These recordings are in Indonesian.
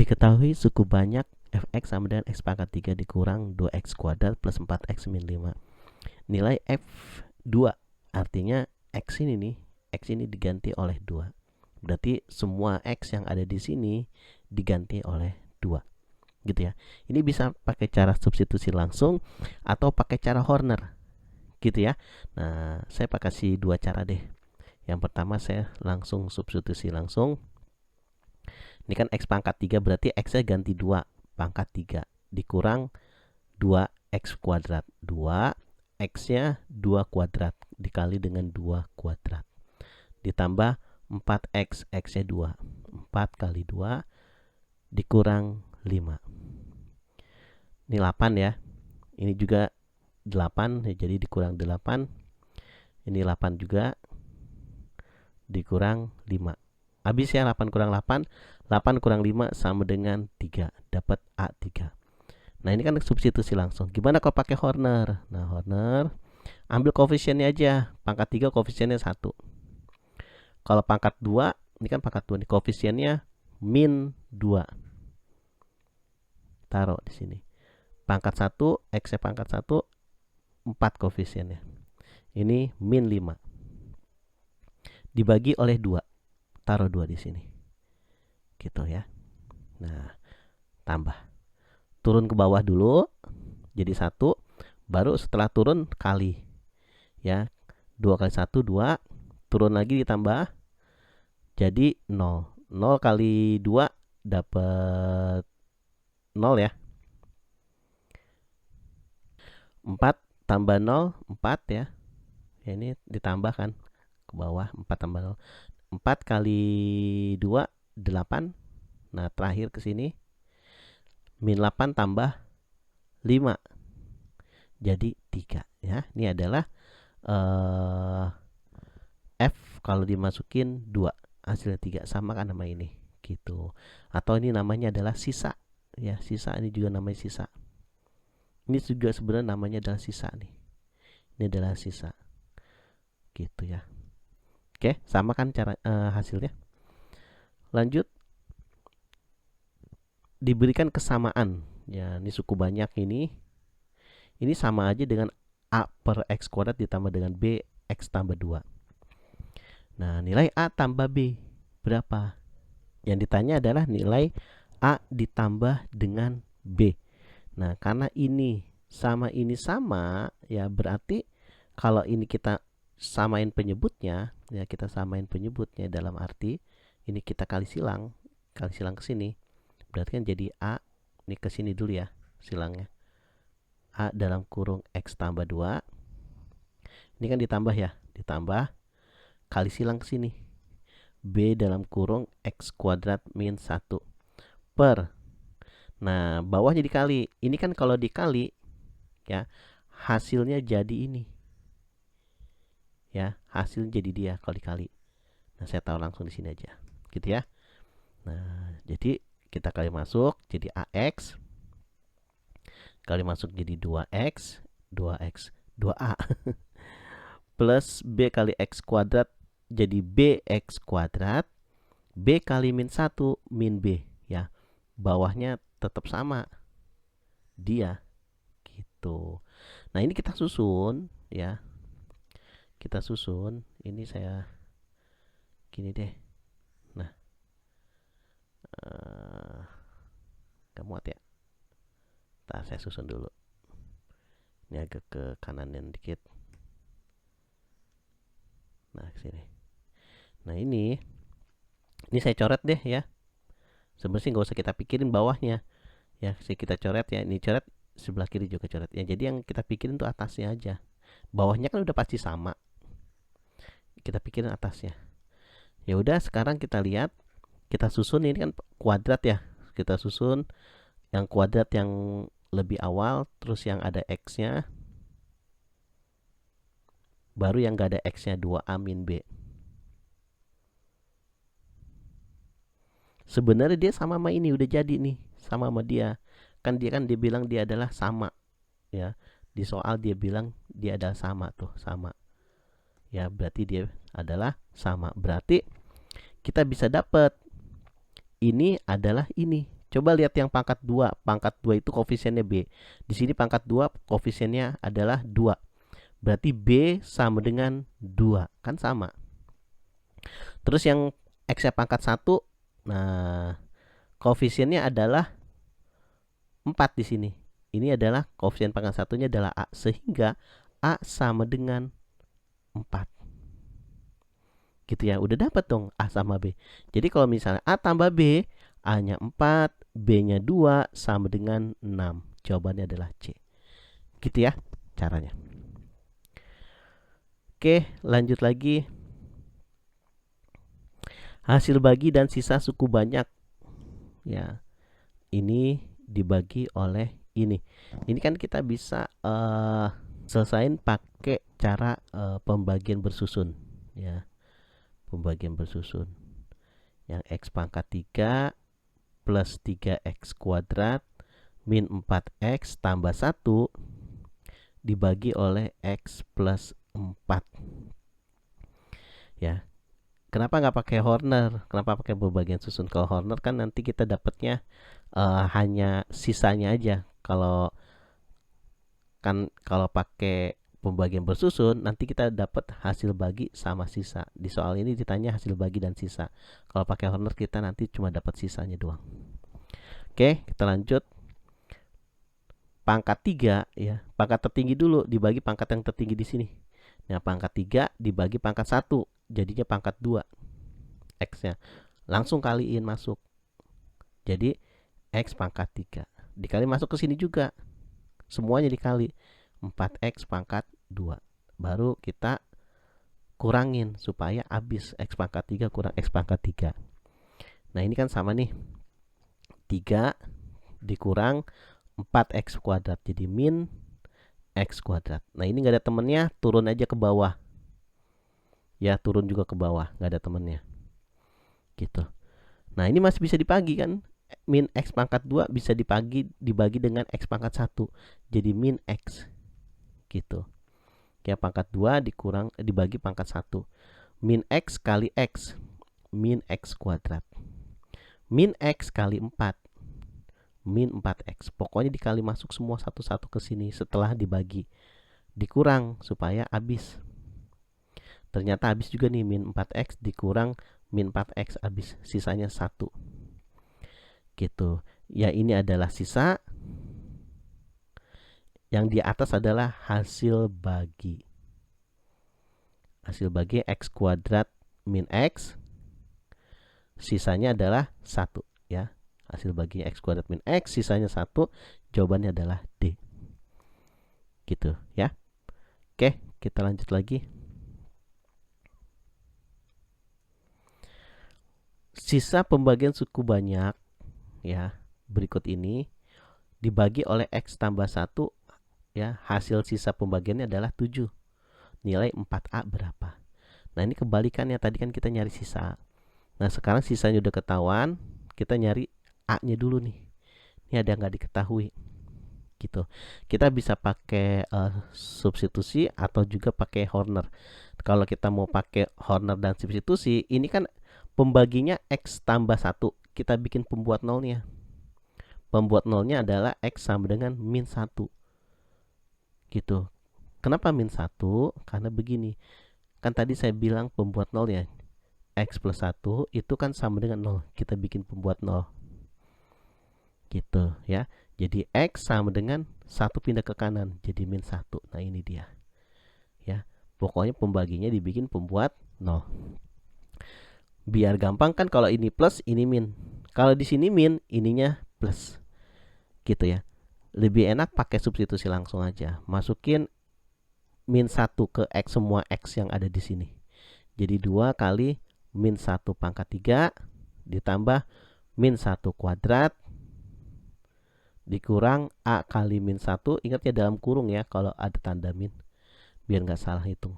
Diketahui suku banyak fx sama dengan x pangkat 3 dikurang 2x kuadrat plus 4x min 5. Nilai f2, artinya x ini nih, x ini diganti oleh 2. Berarti semua x yang ada di sini diganti oleh 2. Gitu ya. Ini bisa pakai cara substitusi langsung atau pakai cara Horner. Gitu ya. Nah, saya pakai dua cara deh. Yang pertama saya langsung substitusi langsung. Ini kan x pangkat 3 berarti x-nya ganti 2 pangkat 3 dikurang 2x kuadrat. 2 x-nya 2 kuadrat dikali dengan 2 kuadrat. Ditambah 4x, x-nya 2. 4 kali 2 dikurang 5. Ini 8 ya. Ini juga 8 ya, jadi dikurang 8. Ini 8 juga dikurang 5. Habis ya 8 kurang 8. 8 kurang 5 sama dengan 3. Dapat A3. Nah ini kan substitusi langsung. Gimana kalau pakai Horner? Nah Horner, ambil koefisiennya aja. Pangkat 3 koefisiennya 1. Kalau pangkat 2, ini kan pangkat 2 nih, koefisiennya min 2. Taruh di sini. Pangkat 1, x-nya pangkat 1, 4 koefisiennya. Ini min 5. Dibagi oleh 2. Taruh 2 di sini. Gitu ya. Nah, tambah. Turun ke bawah dulu. Jadi 1. Baru setelah turun kali. Ya. 2 kali 1, 2. Turun lagi ditambah. Jadi 0. 0 kali 2 dapat 0 ya. 4 tambah 0, 4 ya. Ya ini ditambahkan ke bawah. 4 tambah 0. 4 kali 2, 8. Nah, terakhir ke sini. Min 8 tambah 5. Jadi 3 ya. Ini adalah F kalau dimasukin 2. Hasilnya 3. Sama kan nama ini. Gitu. Atau ini namanya adalah sisa. Ya, sisa ini juga namanya sisa. Ini juga sebenarnya namanya adalah sisa nih. Ini adalah sisa. Gitu ya. Oke, sama kan cara hasilnya. Lanjut. Diberikan kesamaan. Ya, ini suku banyak ini. Ini sama aja dengan A per X kuadrat ditambah dengan B X tambah 2. Nah, nilai A tambah B berapa? Yang ditanya adalah nilai A ditambah dengan B. Nah, karena ini sama, ya berarti kalau ini kita samain penyebutnya, ya kita samain penyebutnya dalam arti ini kita kali silang ke sini. Berarti kan jadi A, ini ke sini dulu ya silangnya. A dalam kurung X tambah 2. Ini kan ditambah ya, ditambah kali silang ke sini. B dalam kurung X kuadrat min 1 per. Nah, bawahnya dikali. Ini kan kalau dikali ya, hasilnya jadi ini. Ya, hasil jadi dia kalau dikali. Nah, saya tahu langsung di sini aja. Gitu ya. Nah, jadi kita kali masuk jadi AX. Kali masuk jadi 2X, 2X, 2A. Plus B kali X kuadrat jadi BX kuadrat. B kali min 1 min B ya. Bawahnya tetap sama. Dia gitu. Nah, ini kita susun ya. Kita susun. Ini saya gini deh. Nah. Gak muat ya. Ntar saya susun dulu. Ini agak ke kananin dikit. Nah, ke sini. Nah, ini saya coret deh ya. Sebenarnya sih nggak usah kita pikirin bawahnya. Ya, kita coret ya. Ini coret, sebelah kiri juga coret. Ya, jadi yang kita pikirin tuh atasnya aja. Bawahnya kan udah pasti sama. Kita pikirin atasnya. Ya udah, sekarang kita lihat, kita susun ini kan kuadrat ya. Kita susun yang kuadrat yang lebih awal, terus yang ada X-nya. Baru yang gak ada X-nya 2A min B. Sebenarnya dia sama ini udah jadi nih, sama dia. Kan dia bilang dia adalah sama. Ya, di soal dia bilang dia adalah sama tuh, sama. Ya, berarti dia adalah sama. Berarti kita bisa dapat ini adalah ini Coba lihat yang pangkat 2. Pangkat 2 itu koefisiennya B. Di sini pangkat 2 koefisiennya adalah 2. Berarti B sama dengan 2. Kan sama. Terus yang X-nya pangkat 1. Nah, koefisiennya adalah 4 di sini. Ini adalah koefisien pangkat 1-nya adalah A. Sehingga A sama dengan 4. Gitu ya. Udah dapat dong A sama B. Jadi kalau misalnya A tambah B, A-nya 4, B-nya 2 sama dengan 6. Jawabannya adalah C. Gitu ya caranya. Oke, lanjut lagi. Hasil bagi dan sisa suku banyak. Ya. Ini dibagi oleh ini. Ini kan kita bisa selesain pakai cara pembagian bersusun ya. Pembagian bersusun. Yang X pangkat 3 plus 3X kuadrat min 4X tambah 1 dibagi oleh X plus 4. Ya. Kenapa nggak pakai Horner? Kenapa pakai pembagian susun? Kalau Horner kan nanti kita dapatnya hanya sisanya aja. Kalau pakai pembagian bersusun nanti kita dapat hasil bagi sama sisa. Di soal ini ditanya hasil bagi dan sisa. Kalau pakai Horner kita nanti cuma dapat sisanya doang. Oke, kita lanjut. Pangkat 3 ya. Pangkat tertinggi dulu dibagi pangkat yang tertinggi di sini. Nah, pangkat 3 dibagi pangkat 1, jadinya pangkat 2. X-nya. Langsung kaliin masuk. Jadi X pangkat 3. Dikali masuk ke sini juga. Semuanya dikali. 4X pangkat 2. Baru kita kurangin supaya habis X pangkat 3 kurang X pangkat 3. Nah, ini kan sama nih. 3 dikurang 4X kuadrat. Jadi min X kuadrat. Nah, ini nggak ada temennya, turun aja ke bawah. Ya, turun juga ke bawah, nggak ada temennya. Gitu. Nah, ini masih bisa dibagi kan? Min X pangkat 2 bisa dibagi dengan X pangkat 1. Jadi min X. Gitu. Ya, pangkat 2 dibagi pangkat 1. Min X kali X. Min X kuadrat. Min X kali 4. Min 4X. Pokoknya dikali masuk semua satu-satu ke sini setelah dibagi. Dikurang supaya habis. Ternyata habis juga nih, min 4X dikurang min 4X habis. Sisanya 1. Gitu. Ya, ini adalah sisa. Yang di atas adalah hasil bagi. Hasil bagi X kuadrat min X. Sisanya adalah 1 ya. Hasil bagi X kuadrat min X, sisanya 1. Jawabannya adalah D. Gitu ya. Oke, kita lanjut lagi. Sisa pembagian suku banyak ya, berikut ini dibagi oleh X tambah 1 ya. Hasil sisa pembagiannya adalah 7. Nilai 4A berapa? Nah, ini kebalikannya, tadi kan kita nyari sisa. Nah, sekarang sisanya udah ketahuan, kita nyari A-nya dulu nih. Ini ada nggak diketahui. Gitu. Kita bisa pakai substitusi atau juga pakai Horner. Kalau kita mau pakai Horner dan substitusi, ini kan pembaginya X tambah 1. Kita bikin pembuat nolnya. Pembuat nolnya adalah X sama dengan min 1. Gitu. Kenapa min 1? Karena begini. Kan tadi saya bilang pembuat nol ya. X plus 1 itu kan sama dengan 0. Kita bikin pembuat 0. Gitu ya. Jadi X sama dengan 1 pindah ke kanan. Jadi min 1. Nah, ini dia. Ya. Pokoknya pembaginya dibikin pembuat 0. Biar gampang kan kalau ini plus, ini min. Kalau di sini min, ininya plus. Gitu ya. Lebih enak pakai substitusi langsung aja. Masukin min 1 ke X, semua X yang ada di sini. Jadi 2 kali min 1 pangkat 3 ditambah min 1 kuadrat dikurang A kali min 1. Ingat ya, dalam kurung ya kalau ada tanda min, biar nggak salah hitung.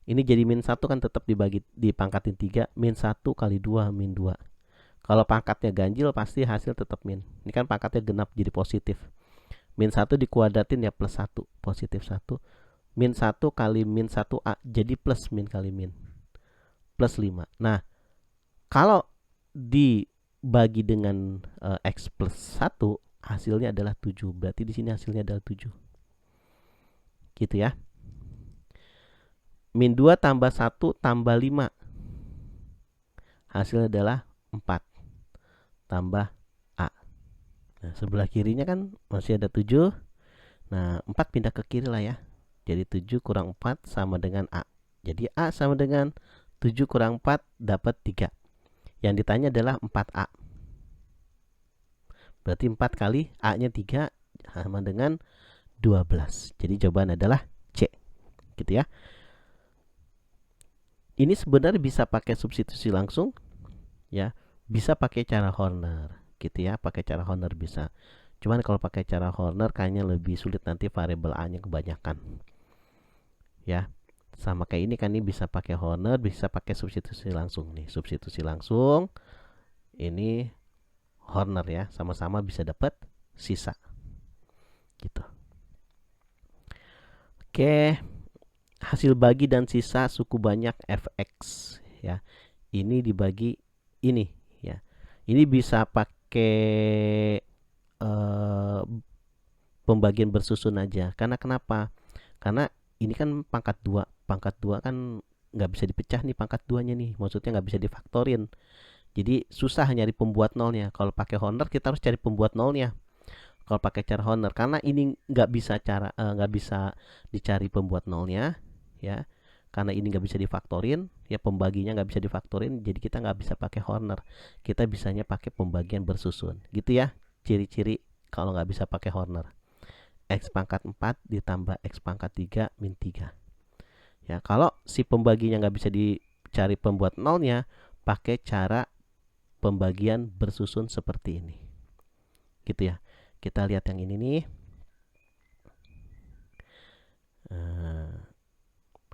Ini jadi min 1 kan tetap dipangkatin 3. Min 1 kali 2 min 2. Kalau pangkatnya ganjil pasti hasil tetap min. Ini kan pangkatnya genap jadi positif. Min 1 dikuadratin ya plus 1. Positif 1. Min 1 kali min 1A jadi plus min kali min. Plus 5. Nah, kalau di bagi dengan X plus 1, hasilnya adalah 7. Berarti di sini hasilnya adalah 7. Gitu ya. Min 2 tambah 1 tambah 5. Hasilnya adalah 4 tambah A. Nah, sebelah kirinya kan masih ada 7. Nah, 4 pindah ke kiri lah ya. Jadi 7 kurang 4 sama dengan A. Jadi A sama dengan 7 kurang 4 dapat 3. Yang ditanya adalah 4A. Berarti 4 kali A-nya 3 sama dengan 12. Jadi jawaban adalah C. Gitu ya. Ini sebenarnya bisa pakai substitusi langsung ya. Bisa pakai cara Horner gitu ya. Pakai cara Horner bisa. Cuman kalau pakai cara Horner kayaknya lebih sulit, nanti variabel A-nya kebanyakan. Ya. Sama kayak ini kan, ini bisa pakai Horner, bisa pakai substitusi langsung nih. Substitusi langsung ini Horner ya, sama-sama bisa dapat sisa. Gitu. Oke, hasil bagi dan sisa suku banyak fx ya. Ini dibagi ini ya. Ini bisa pakai pembagian bersusun aja. Karena kenapa? Karena ini kan pangkat 2. Pangkat 2 kan nggak bisa dipecah nih pangkat 2-nya nih. Maksudnya nggak bisa difaktorin. Jadi susah nyari pembuat nolnya. Kalau pakai Horner kita harus cari pembuat nolnya. Kalau pakai cara Horner, karena ini nggak bisa dicari pembuat nolnya ya. Karena ini nggak bisa difaktorin ya, pembaginya nggak bisa difaktorin, jadi kita nggak bisa pakai Horner. Kita bisanya pakai pembagian bersusun. Gitu ya ciri-ciri kalau nggak bisa pakai Horner. X pangkat 4 ditambah X pangkat 3 min 3. Ya, kalau si pembaginya nggak bisa dicari pembuat nolnya, pakai cara pembagian bersusun seperti ini. Gitu ya. Kita lihat yang ini nih.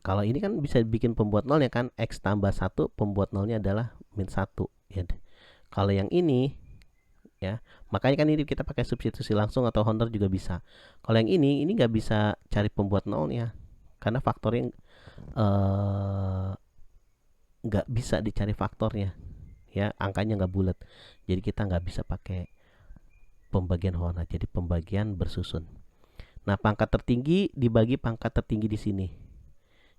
Kalau ini kan bisa bikin pembuat nolnya kan, X tambah 1 pembuat nolnya adalah min 1 ya. Kalau yang ini ya, makanya kan ini kita pakai substitusi langsung atau Horner juga bisa. Kalau yang ini nggak bisa cari pembuat nolnya karena faktornya nggak bisa dicari faktornya ya, angkanya nggak bulat, jadi kita nggak bisa pakai pembagian Horner, jadi pembagian bersusun. Nah, pangkat tertinggi dibagi pangkat tertinggi di sini,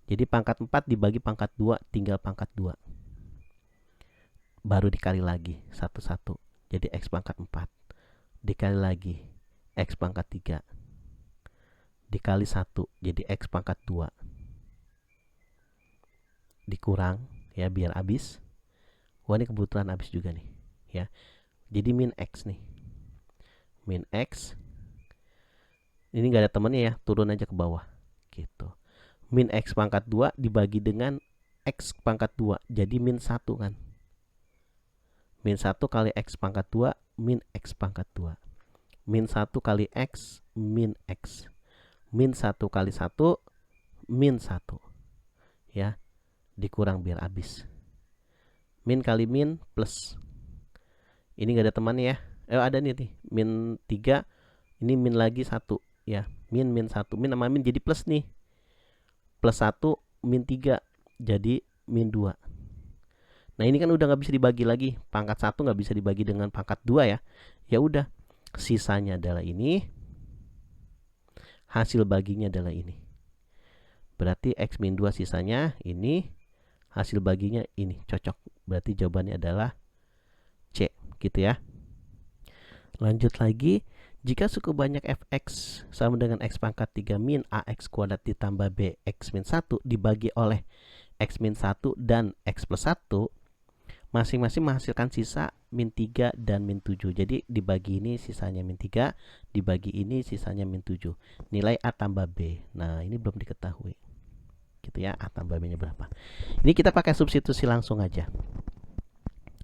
jadi pangkat 4 dibagi pangkat 2, tinggal pangkat 2 baru dikali lagi satu-satu, jadi X pangkat 4 dikali lagi X pangkat 3 dikali 1, jadi X pangkat 2 dikurang ya biar habis. Wah, ini kebetulan habis juga nih ya. Jadi min X nih. Min X. Ini nggak ada temennya ya, turun aja ke bawah gitu. Min X pangkat 2 dibagi dengan X pangkat 2, jadi min 1 kan. Min 1 kali X pangkat 2 min X pangkat 2. Min 1 kali X min X. Min 1 kali 1 min 1 ya, dikurang biar habis. Min kali min plus. Ini gak ada temannya ya. Ada nih min 3. Ini min lagi 1 ya. Min 1. Min sama min jadi plus nih. Plus 1 min 3 jadi min 2. Nah, ini kan udah gak bisa dibagi lagi. Pangkat 1 gak bisa dibagi dengan pangkat 2 ya. Ya udah, sisanya adalah ini. Hasil baginya adalah ini. Berarti X min 2 sisanya ini. Hasil baginya ini, cocok. Berarti jawabannya adalah C, gitu ya. Lanjut lagi, jika suku banyak fx sama dengan X pangkat 3 min AX kuadrat ditambah B X min 1 dibagi oleh X min 1 dan X plus 1, masing-masing menghasilkan sisa min 3 dan min 7. Jadi dibagi ini sisanya min 3, dibagi ini sisanya min 7. Nilai A tambah B. Nah, ini belum diketahui. Gitu ya, A tambah B nya berapa. Ini kita pakai substitusi langsung aja.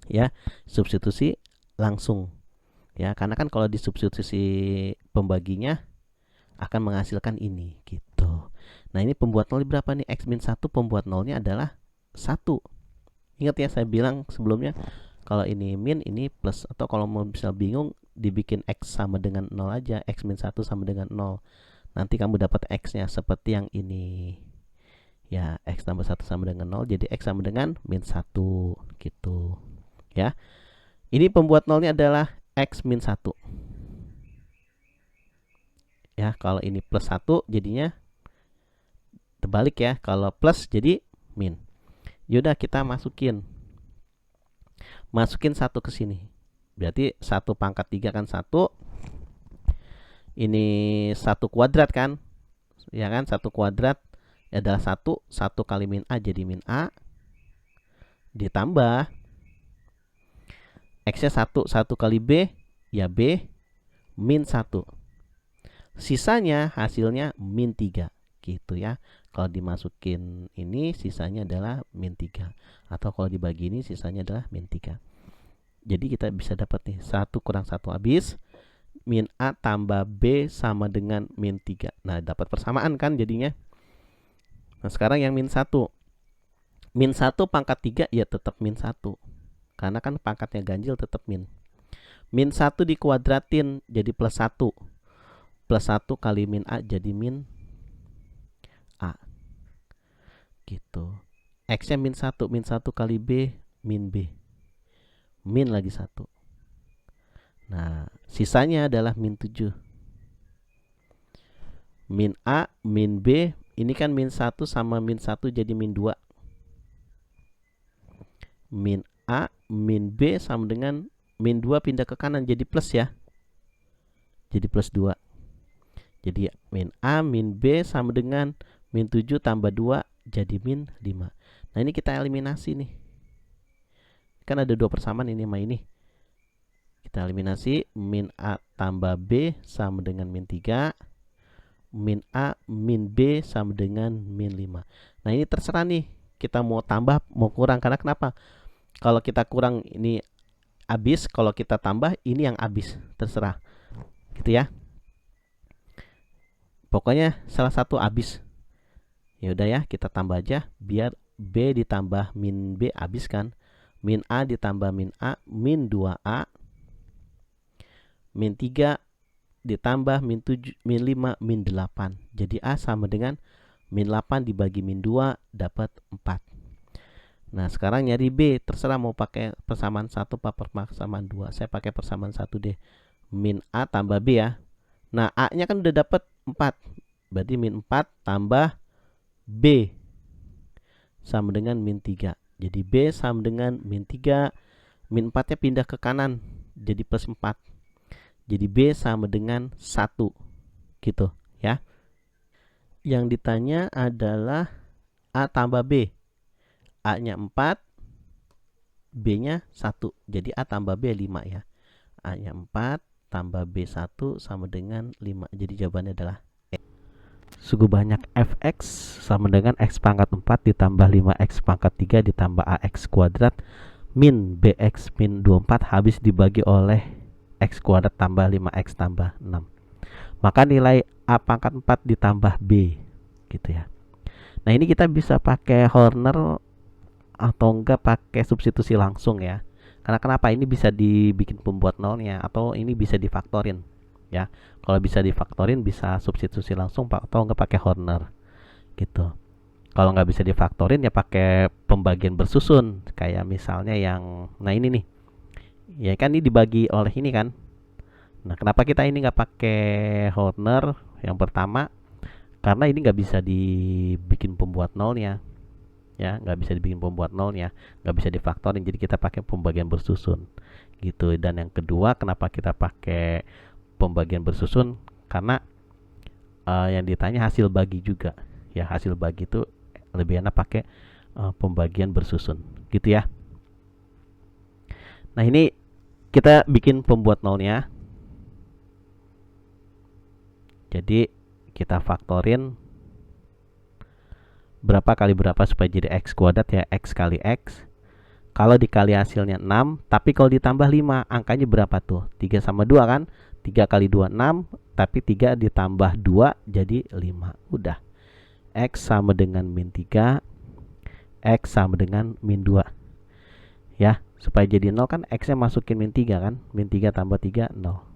Ya, substitusi langsung. Ya, karena kan kalau disubstitusi pembaginya akan menghasilkan ini gitu. Nah, ini pembuat nol berapa nih? X min 1 pembuat nolnya adalah 1. Ingat ya, saya bilang sebelumnya, kalau ini min, ini plus. Atau kalau mau bisa bingung, dibikin X sama dengan 0 aja. X min 1 sama dengan 0. Nanti kamu dapat X nya seperti yang ini. Ya, X tambah 1 sama dengan 0. Jadi X sama dengan min 1 gitu. Ya. Ini pembuat nolnya adalah X min 1. Ya, kalau ini plus 1 jadinya terbalik ya. Kalau plus jadi min. Yaudah kita masukin 1 ke sini. Berarti 1 pangkat 3 kan 1. Ini 1 kuadrat kan? Ya kan, 1 kuadrat adalah 1. 1 kali min A jadi min A. Ditambah X-nya 1. 1 kali B ya B min 1. Sisanya hasilnya min 3 gitu ya. Kalau dimasukin ini sisanya adalah min 3. Atau kalau dibagi ini sisanya adalah min 3. Jadi kita bisa dapat nih 1 kurang 1 habis. Min A tambah B sama dengan min 3. Nah dapat persamaan kan jadinya. Nah sekarang yang min 1. Min 1 pangkat 3 ya tetap min 1. Karena kan pangkatnya ganjil tetap min. Min 1 dikuadratin jadi plus 1. Plus 1 kali min A jadi min A. Gitu. X-nya min 1. Min 1 kali B min B. Min lagi 1. Nah, sisanya adalah min 7. Min A, min B. Ini kan min 1 sama min 1 jadi min 2. Min A, min B sama dengan min 2 pindah ke kanan jadi plus ya. Jadi plus 2. Jadi min A, min B sama dengan min 7 tambah 2 jadi min 5. Nah ini kita eliminasi nih. Kan ada 2 persamaan ini sama ini. Kita eliminasi. Min A tambah B sama dengan min 3. Min A, min B sama dengan min 5. Nah ini terserah nih. Kita mau tambah, mau kurang. Karena kenapa? Kalau kita kurang ini habis. Kalau kita tambah ini yang habis. Terserah. Gitu ya. Pokoknya salah satu habis. Ya udah ya, kita tambah aja biar B ditambah min B habis kan. Min A ditambah min A min 2A. Min 3 ditambah min 7 min 5 min 8. Jadi A sama dengan min 8 dibagi min 2 dapat 4. Nah, sekarang nyari B, terserah mau pakai persamaan 1 apa persamaan 2. Saya pakai persamaan 1 deh. Min A tambah B ya. Nah, A-nya kan udah dapat 4. Berarti min 4 tambah B sama dengan min 3. Jadi B sama dengan min 3. Min 4-nya pindah ke kanan. Jadi plus 4. Jadi B sama dengan 1. Gitu ya. Yang ditanya adalah A tambah B. A-nya 4. B-nya 1. Jadi A tambah B 5 ya. A-nya 4 tambah B1 sama dengan 5. Jadi jawabannya adalah E. Suku banyak fx sama dengan x pangkat 4 ditambah 5x pangkat 3 ditambah ax kuadrat min bx min 24 habis dibagi oleh x kuadrat tambah 5x tambah 6. Maka nilai a pangkat 4 ditambah b gitu ya. Nah ini kita bisa pakai Horner atau enggak pakai substitusi langsung ya. Karena kenapa? Ini bisa dibikin pembuat nolnya atau ini bisa difaktorin ya. Kalau bisa difaktorin bisa substitusi langsung atau enggak pakai Horner gitu. Kalau nggak bisa difaktorin ya pakai pembagian bersusun kayak misalnya yang nah ini nih. Ya kan ini dibagi oleh ini kan. Nah, kenapa kita ini nggak pakai Horner yang pertama? Karena ini nggak bisa dibikin pembuat nolnya. Ya, nggak bisa dibikin pembuat nolnya, nggak bisa difaktorin, jadi kita pakai pembagian bersusun gitu. Dan yang kedua kenapa kita pakai pembagian bersusun, karena yang ditanya hasil bagi juga ya. Hasil bagi itu lebih enak pakai pembagian bersusun gitu ya. Nah ini kita bikin pembuat nolnya, jadi kita faktorin berapa kali berapa supaya jadi x kuadrat ya. X kali x. Kalau dikali hasilnya 6. Tapi kalau ditambah 5 angkanya berapa tuh? 3 sama 2 kan. 3 kali 2 6. Tapi 3 ditambah 2 jadi 5. Udah. X sama dengan min 3. X sama dengan min 2. Ya. Supaya jadi 0 kan x nya masukin min 3 kan. Min 3 tambah 3 0.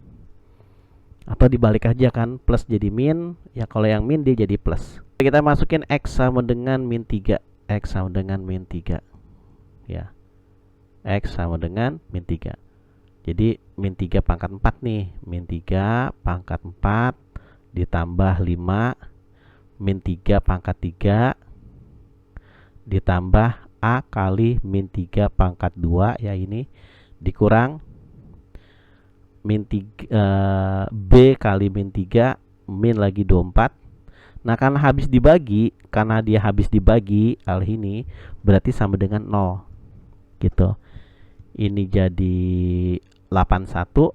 Atau dibalik aja kan. Plus jadi min. Ya kalau yang min dia jadi plus. Kita masukin x sama dengan min 3. X sama dengan min 3 ya. X sama dengan min 3. Jadi min 3 pangkat 4 nih. Min 3 pangkat 4 ditambah 5 min 3 pangkat 3 ditambah A kali min 3 pangkat 2 ya, ini dikurang min 3 B kali min 3 min lagi 24. Nah, karena dia habis dibagi hal ini berarti sama dengan 0 gitu. Ini jadi 81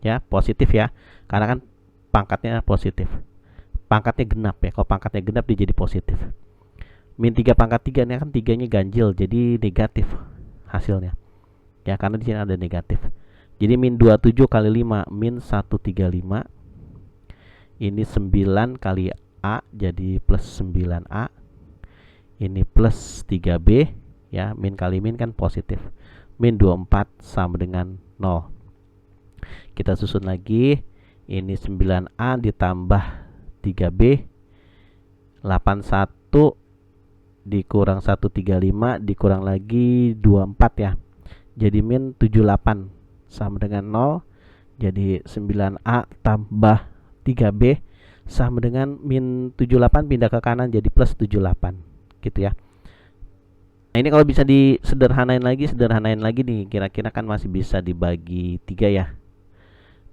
ya, positif ya. Karena kan pangkatnya positif. Pangkatnya genap ya. Kalau pangkatnya genap dia jadi positif. Min 3 pangkat 3 ini kan 3-nya ganjil jadi negatif hasilnya. Ya, karena di sini ada negatif. Jadi min 27 kali 5 min 135. Ini 9 kali A jadi plus 9A. Ini plus 3B ya, min kali min kan positif. Min 24 sama dengan 0. Kita susun lagi. Ini 9A ditambah 3B 81 dikurang 135 dikurang lagi 24 ya. Jadi min 78 sama dengan 0. Jadi 9A tambah 3B sama dengan min 78 pindah ke kanan jadi plus 78 gitu ya. Nah, ini kalau bisa sederhanain lagi nih, kira-kira kan masih bisa dibagi 3 ya.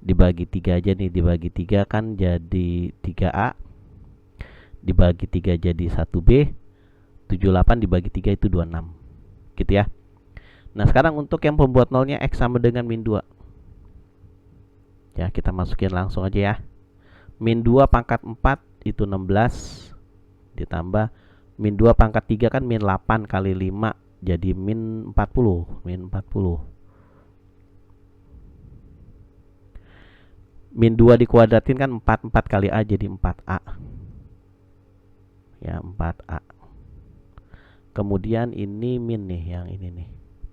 Dibagi 3 aja nih, dibagi 3 kan jadi 3A. Dibagi 3 jadi 1B. 78 dibagi 3 itu 26 gitu ya. Nah, sekarang untuk yang pembuat nolnya X sama dengan min 2 ya, kita masukin langsung aja ya. Min 2 pangkat 4 itu 16 ditambah min 2 pangkat 3 kan min 8 kali 5 jadi min 40. Min 40 min 2 dikuadratin kan 4 kali A jadi 4A ya, 4A. Kemudian ini min nih, yang ini nih.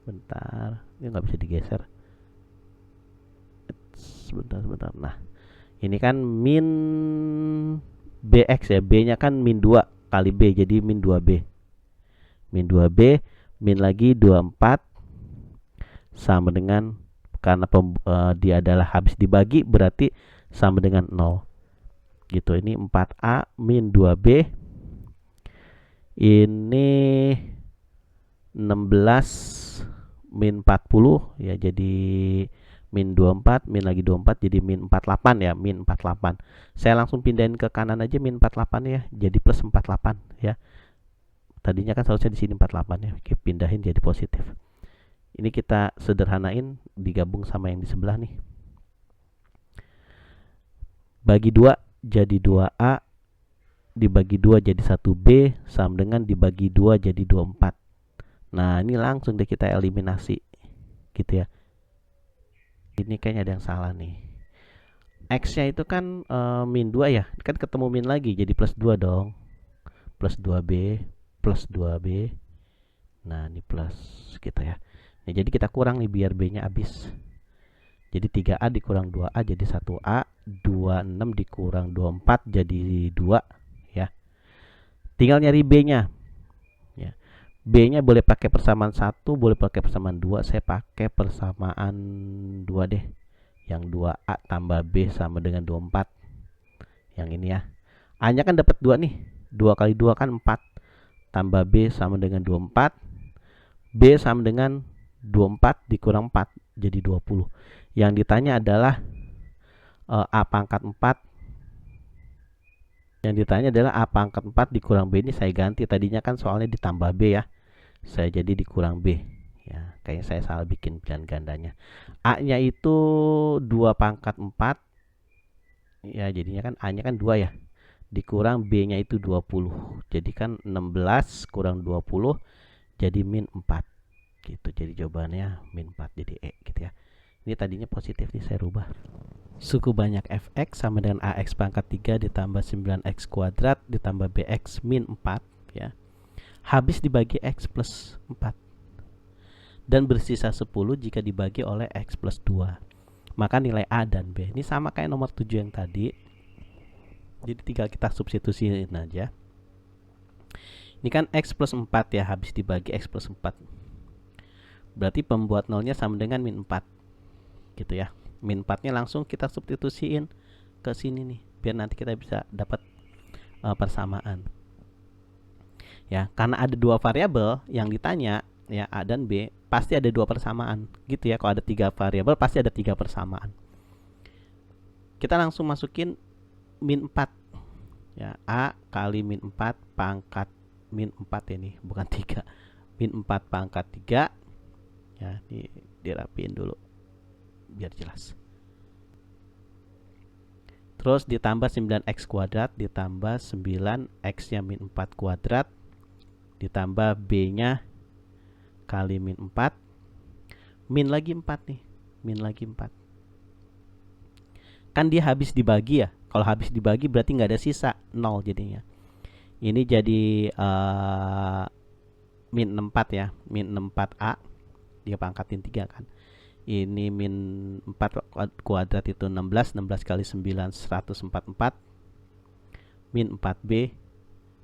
Bentar, ini nggak bisa digeser. Sebentar. Nah, ini kan min BX ya, B-nya kan min 2 kali B jadi min 2B. Min 2B min lagi 24 sama dengan, karena dia adalah habis dibagi berarti sama dengan 0. Gitu, ini 4A min 2B. Ini 16 min 40 ya, jadi min 24 min lagi 24 jadi min 48 ya, min 48. Saya langsung pindahin ke kanan aja min 48 ya, jadi plus 48 ya. Tadinya kan seharusnya di sini 48 ya. Oke, pindahin jadi positif. Ini kita sederhanain digabung sama yang di sebelah nih. Bagi 2 jadi 2A dibagi 2 jadi 1B sama dengan dibagi 2 jadi 24. Nah, ini langsung deh kita eliminasi gitu ya. Ini kayaknya ada yang salah nih. X-nya itu kan min 2 ya, kan ketemu min lagi jadi plus 2 dong. Plus 2B plus 2B. Nah, ini plus gitu ya. Nah, jadi kita kurang nih biar B-nya habis. Jadi 3A dikurang 2A jadi 1A. 26 dikurang 24 jadi 2 ya. Tinggal nyari B-nya ya. B-nya boleh pakai persamaan 1, boleh pakai persamaan 2. Saya pakai persamaan 2 deh. Yang 2A tambah B sama dengan 24. Yang ini ya. A-nya kan dapat 2 nih. 2 kali 2 kan 4. Tambah B sama dengan 24. B sama dengan 24 dikurang 4 jadi 20. Yang ditanya adalah A pangkat 4. Yang ditanya adalah A pangkat 4 dikurang B. Ini saya ganti, tadinya kan soalnya ditambah B ya, saya jadi dikurang B ya. Kayaknya saya salah bikin pilihan gandanya. A nya itu 2 pangkat 4 ya, jadinya kan A nya kan 2 ya, dikurang B nya itu 20. Jadi kan 16 kurang 20 jadi min 4 gitu. Jadi jawabannya min 4 jadi E gitu ya. Ini tadinya positif nih, saya rubah. Suku banyak fx sama dengan ax pangkat 3 ditambah 9x kuadrat ditambah bx min 4 ya, habis dibagi x plus 4 dan bersisa 10 jika dibagi oleh x plus 2. Maka nilai A dan B ini sama kayak nomor 7 yang tadi. Jadi tinggal kita substitusiin aja. Ini kan x plus 4 ya, habis dibagi x plus 4. Berarti pembuat nolnya sama dengan min 4. gitu ya. Min 4 nya langsung kita substitusiin ke sini nih, biar nanti kita bisa dapat persamaan ya. Karena ada dua variabel yang ditanya ya, A dan B, pasti ada dua persamaan gitu ya. Kalau ada 3 variabel pasti ada 3 persamaan. Kita langsung masukin min 4 ya, A kali min 4 pangkat min 4 ini, bukan 3. Min 4 pangkat 3 ya, dirapiin dulu biar jelas. Terus ditambah 9x kuadrat ditambah 9x nya min 4 kuadrat ditambah b nya kali min 4 min lagi 4 nih, min lagi 4. Kan dia habis dibagi ya. Kalau habis dibagi berarti nggak ada sisa, 0 jadinya. Ini jadi min 64 ya, min 64A, dia pangkatin 3 kan. Ini min 4 kuadrat itu 16, 16 kali 9 144. Min 4B,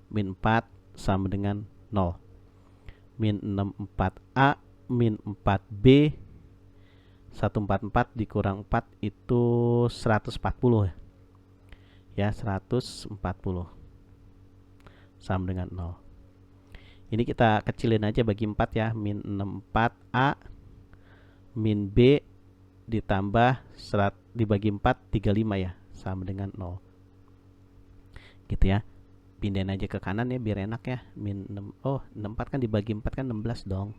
min 4 sama dengan 0. Min 64A, min 4B, 144 dikurang 4 itu 140 ya. Ya, 140 sama dengan 0. Ini kita kecilin aja bagi 4 ya, min 64A min B ditambah dibagi 4 35 ya, sama dengan 0 gitu ya. Pindahin aja ke kanan ya biar enak ya. Min 6, 64 kan dibagi 4 kan 16 dong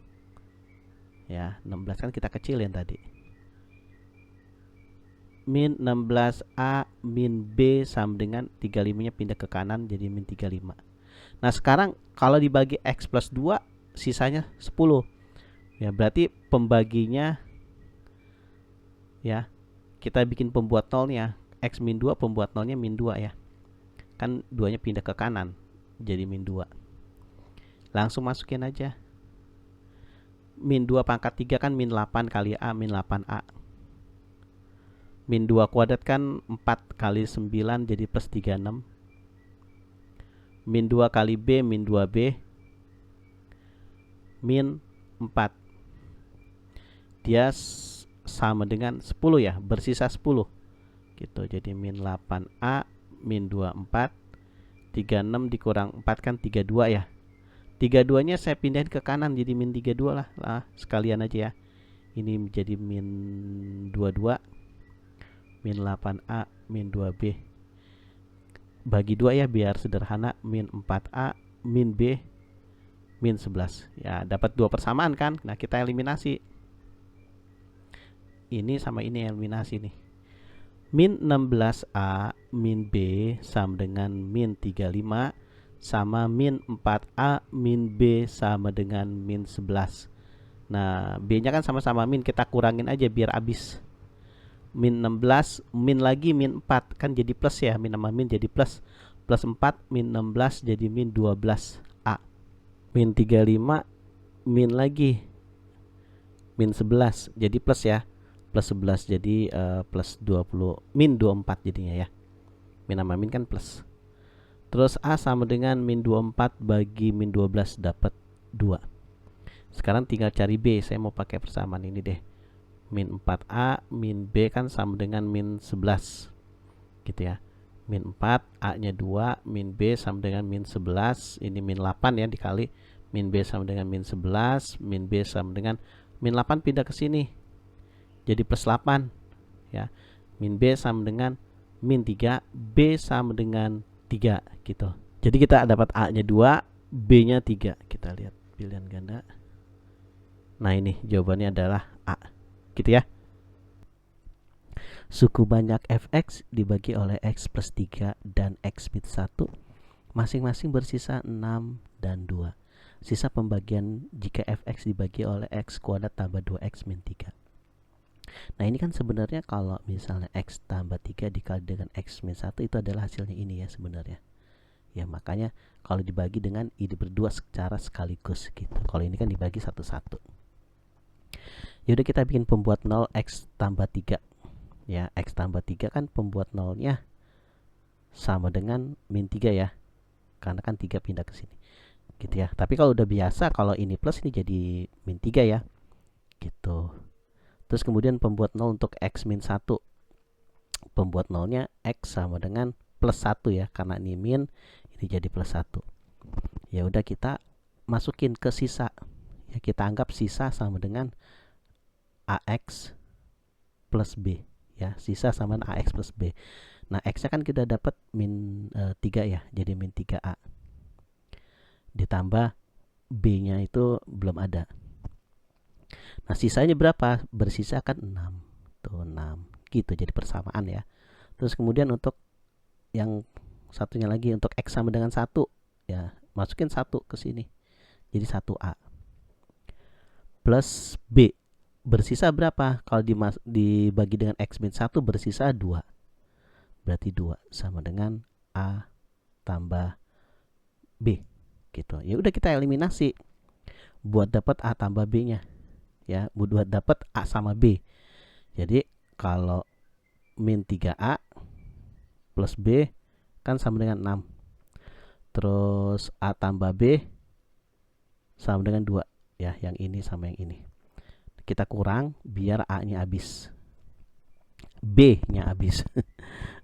ya, 16 kan kita kecilin tadi. Min 16A min B sama dengan 35 nya pindah ke kanan jadi min 35. Nah sekarang kalau dibagi X plus 2 sisanya 10 ya, berarti pembaginya ya, kita bikin pembuat nolnya, X min 2 pembuat nolnya min 2 ya. Kan 2 nya pindah ke kanan jadi min 2. Langsung masukin aja. Min 2 pangkat 3 kan min 8 kali A, min 8A. Min 2 kuadrat kan 4 kali 9 jadi plus 36. Min 2 kali B, min 2B, min 4. Dia sama dengan 10 ya, bersisa 10 gitu. Jadi min 8A min 24, 36 dikurang 4 kan 32 ya. 32 nya saya pindahin ke kanan jadi min 32 lah sekalian aja ya. Ini menjadi min 22, min 8A min 2B bagi 2 ya biar sederhana, min 4A min B min 11 ya, dapat 2 persamaan kan. Nah kita eliminasi ini sama ini, eliminasi nih. Min 16A min B sama dengan min 35 sama min 4A min B sama dengan min 11. Nah B nya kan sama-sama min, kita kurangin aja biar habis. Min 16 min lagi min 4 kan jadi plus ya, min sama min jadi plus, plus 4 min 16 jadi min 12A. Min 35 min lagi min 11 jadi plus ya, plus 11 jadi plus 20, min 24 jadinya ya. Min sama min kan plus. Terus A sama dengan min 24 bagi min 12 dapat 2. Sekarang tinggal cari B, saya mau pakai persamaan ini deh. Min 4A min B kan sama dengan min 11 gitu ya. Min 4 A nya 2, min B sama dengan min 11, ini min 8 ya dikali min B sama dengan min 11, min B sama dengan min 8 pindah ke sini jadi plus 8 ya. Min B sama dengan min 3, B sama dengan 3 gitu. Jadi kita dapat A nya 2, B nya 3. Kita lihat pilihan ganda. Nah ini jawabannya adalah A gitu ya. Suku banyak fx dibagi oleh x plus 3 dan x min 1 masing-masing bersisa 6 dan 2. Sisa pembagian jika fx dibagi oleh x kuadrat tambah 2x min 3. Nah ini kan sebenarnya kalau misalnya x tambah 3 dikali dengan x min 1 itu adalah hasilnya ini ya sebenarnya. Ya makanya kalau dibagi dengan ini berdua secara sekaligus gitu. Kalau ini kan dibagi satu-satu. Yaudah kita bikin pembuat 0 x tambah 3 ya. X tambah 3 kan pembuat 0 nya sama dengan min 3 ya, karena kan 3 pindah ke sini gitu ya. Tapi kalau udah biasa kalau ini plus ini jadi min 3 ya gitu. Terus kemudian pembuat 0 untuk X min 1. Pembuat 0-nya X sama dengan plus 1 ya, karena ini min, ini jadi plus 1. Ya udah, kita masukin ke sisa. Ya, kita anggap sisa sama dengan AX plus B. Ya, sisa sama dengan AX plus B. Nah, X-nya kan kita dapat min 3 ya, jadi min 3A. Ditambah B-nya itu belum ada. Nah, sisanya berapa? Bersisa kan 6. Tuh 6. Gitu, jadi persamaan ya. Terus kemudian untuk yang satunya lagi, untuk X sama dengan 1, ya, masukin 1 ke sini. Jadi 1A. Plus B. Bersisa berapa? Kalau dibagi dengan X min 1 bersisa 2. Berarti 2 sama dengan A tambah B. Gitu. Ya udah, kita eliminasi buat dapat A tambah B-nya. Ya, buat dapat A sama B. Jadi kalau min 3A plus B kan sama dengan 6. Terus A tambah B sama dengan 2. Ya, yang ini sama yang ini. Kita kurang biar A-nya habis. B-nya habis.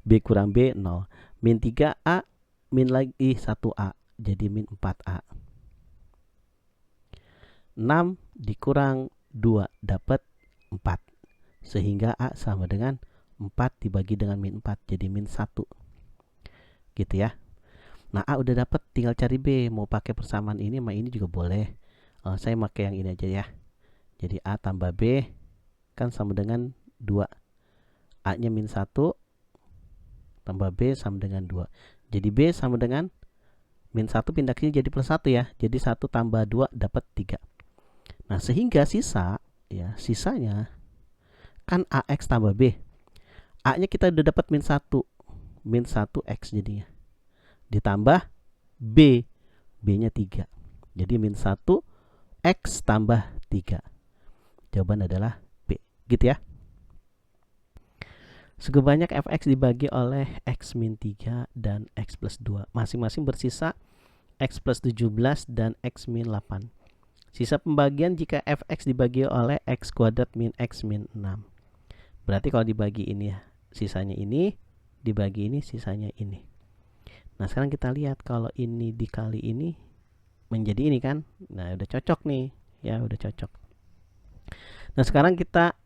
B kurang B 0. Min 3A min lagi 1A. Jadi min 4A. 6 dikurang 2 dapat 4. Sehingga A sama dengan 4 dibagi dengan min 4, jadi min 1. Gitu ya. Nah, A udah dapat, tinggal cari B. Mau pakai persamaan ini sama ini juga boleh. Saya pakai yang ini aja ya. Jadi A tambah B kan sama dengan 2. A-nya min 1 tambah B sama dengan 2. Jadi B sama dengan min 1 pindah ke sini jadi plus 1 ya. Jadi 1 tambah 2 dapat 3. Nah, sehingga sisa ya, sisanya kan AX tambah B. A-nya kita udah dapat min 1. Min 1X jadinya. Ditambah B. B-nya 3. Jadi min 1X tambah 3. Jawaban adalah B. Gitu ya. Sebanyak fx dibagi oleh x min 3 dan x plus 2. Masing-masing bersisa x plus 17 dan x min 8. Sisa pembagian jika fx dibagi oleh x kuadrat min x min 6. Berarti kalau dibagi ini sisanya ini, dibagi ini sisanya ini. Nah, sekarang kita lihat kalau ini dikali ini menjadi ini kan. Nah, udah cocok nih. Ya, udah cocok. Nah, sekarang kita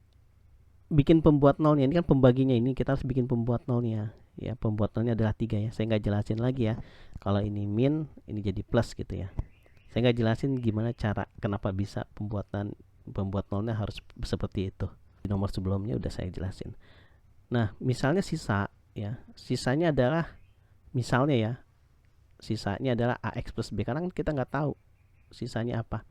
bikin pembuat nolnya. Ini kan pembaginya, ini kita harus bikin pembuat nolnya. Ya, pembuat nolnya adalah 3 ya. Saya nggak jelasin lagi ya. Kalau ini min, ini jadi plus gitu ya. Saya nggak jelasin gimana cara, kenapa bisa pembuat nolnya harus seperti itu. Di nomor sebelumnya udah saya jelasin. Nah, misalnya sisa ya. Sisanya adalah misalnya ya. Sisanya adalah AX plus B, karena kita nggak tahu sisanya apa.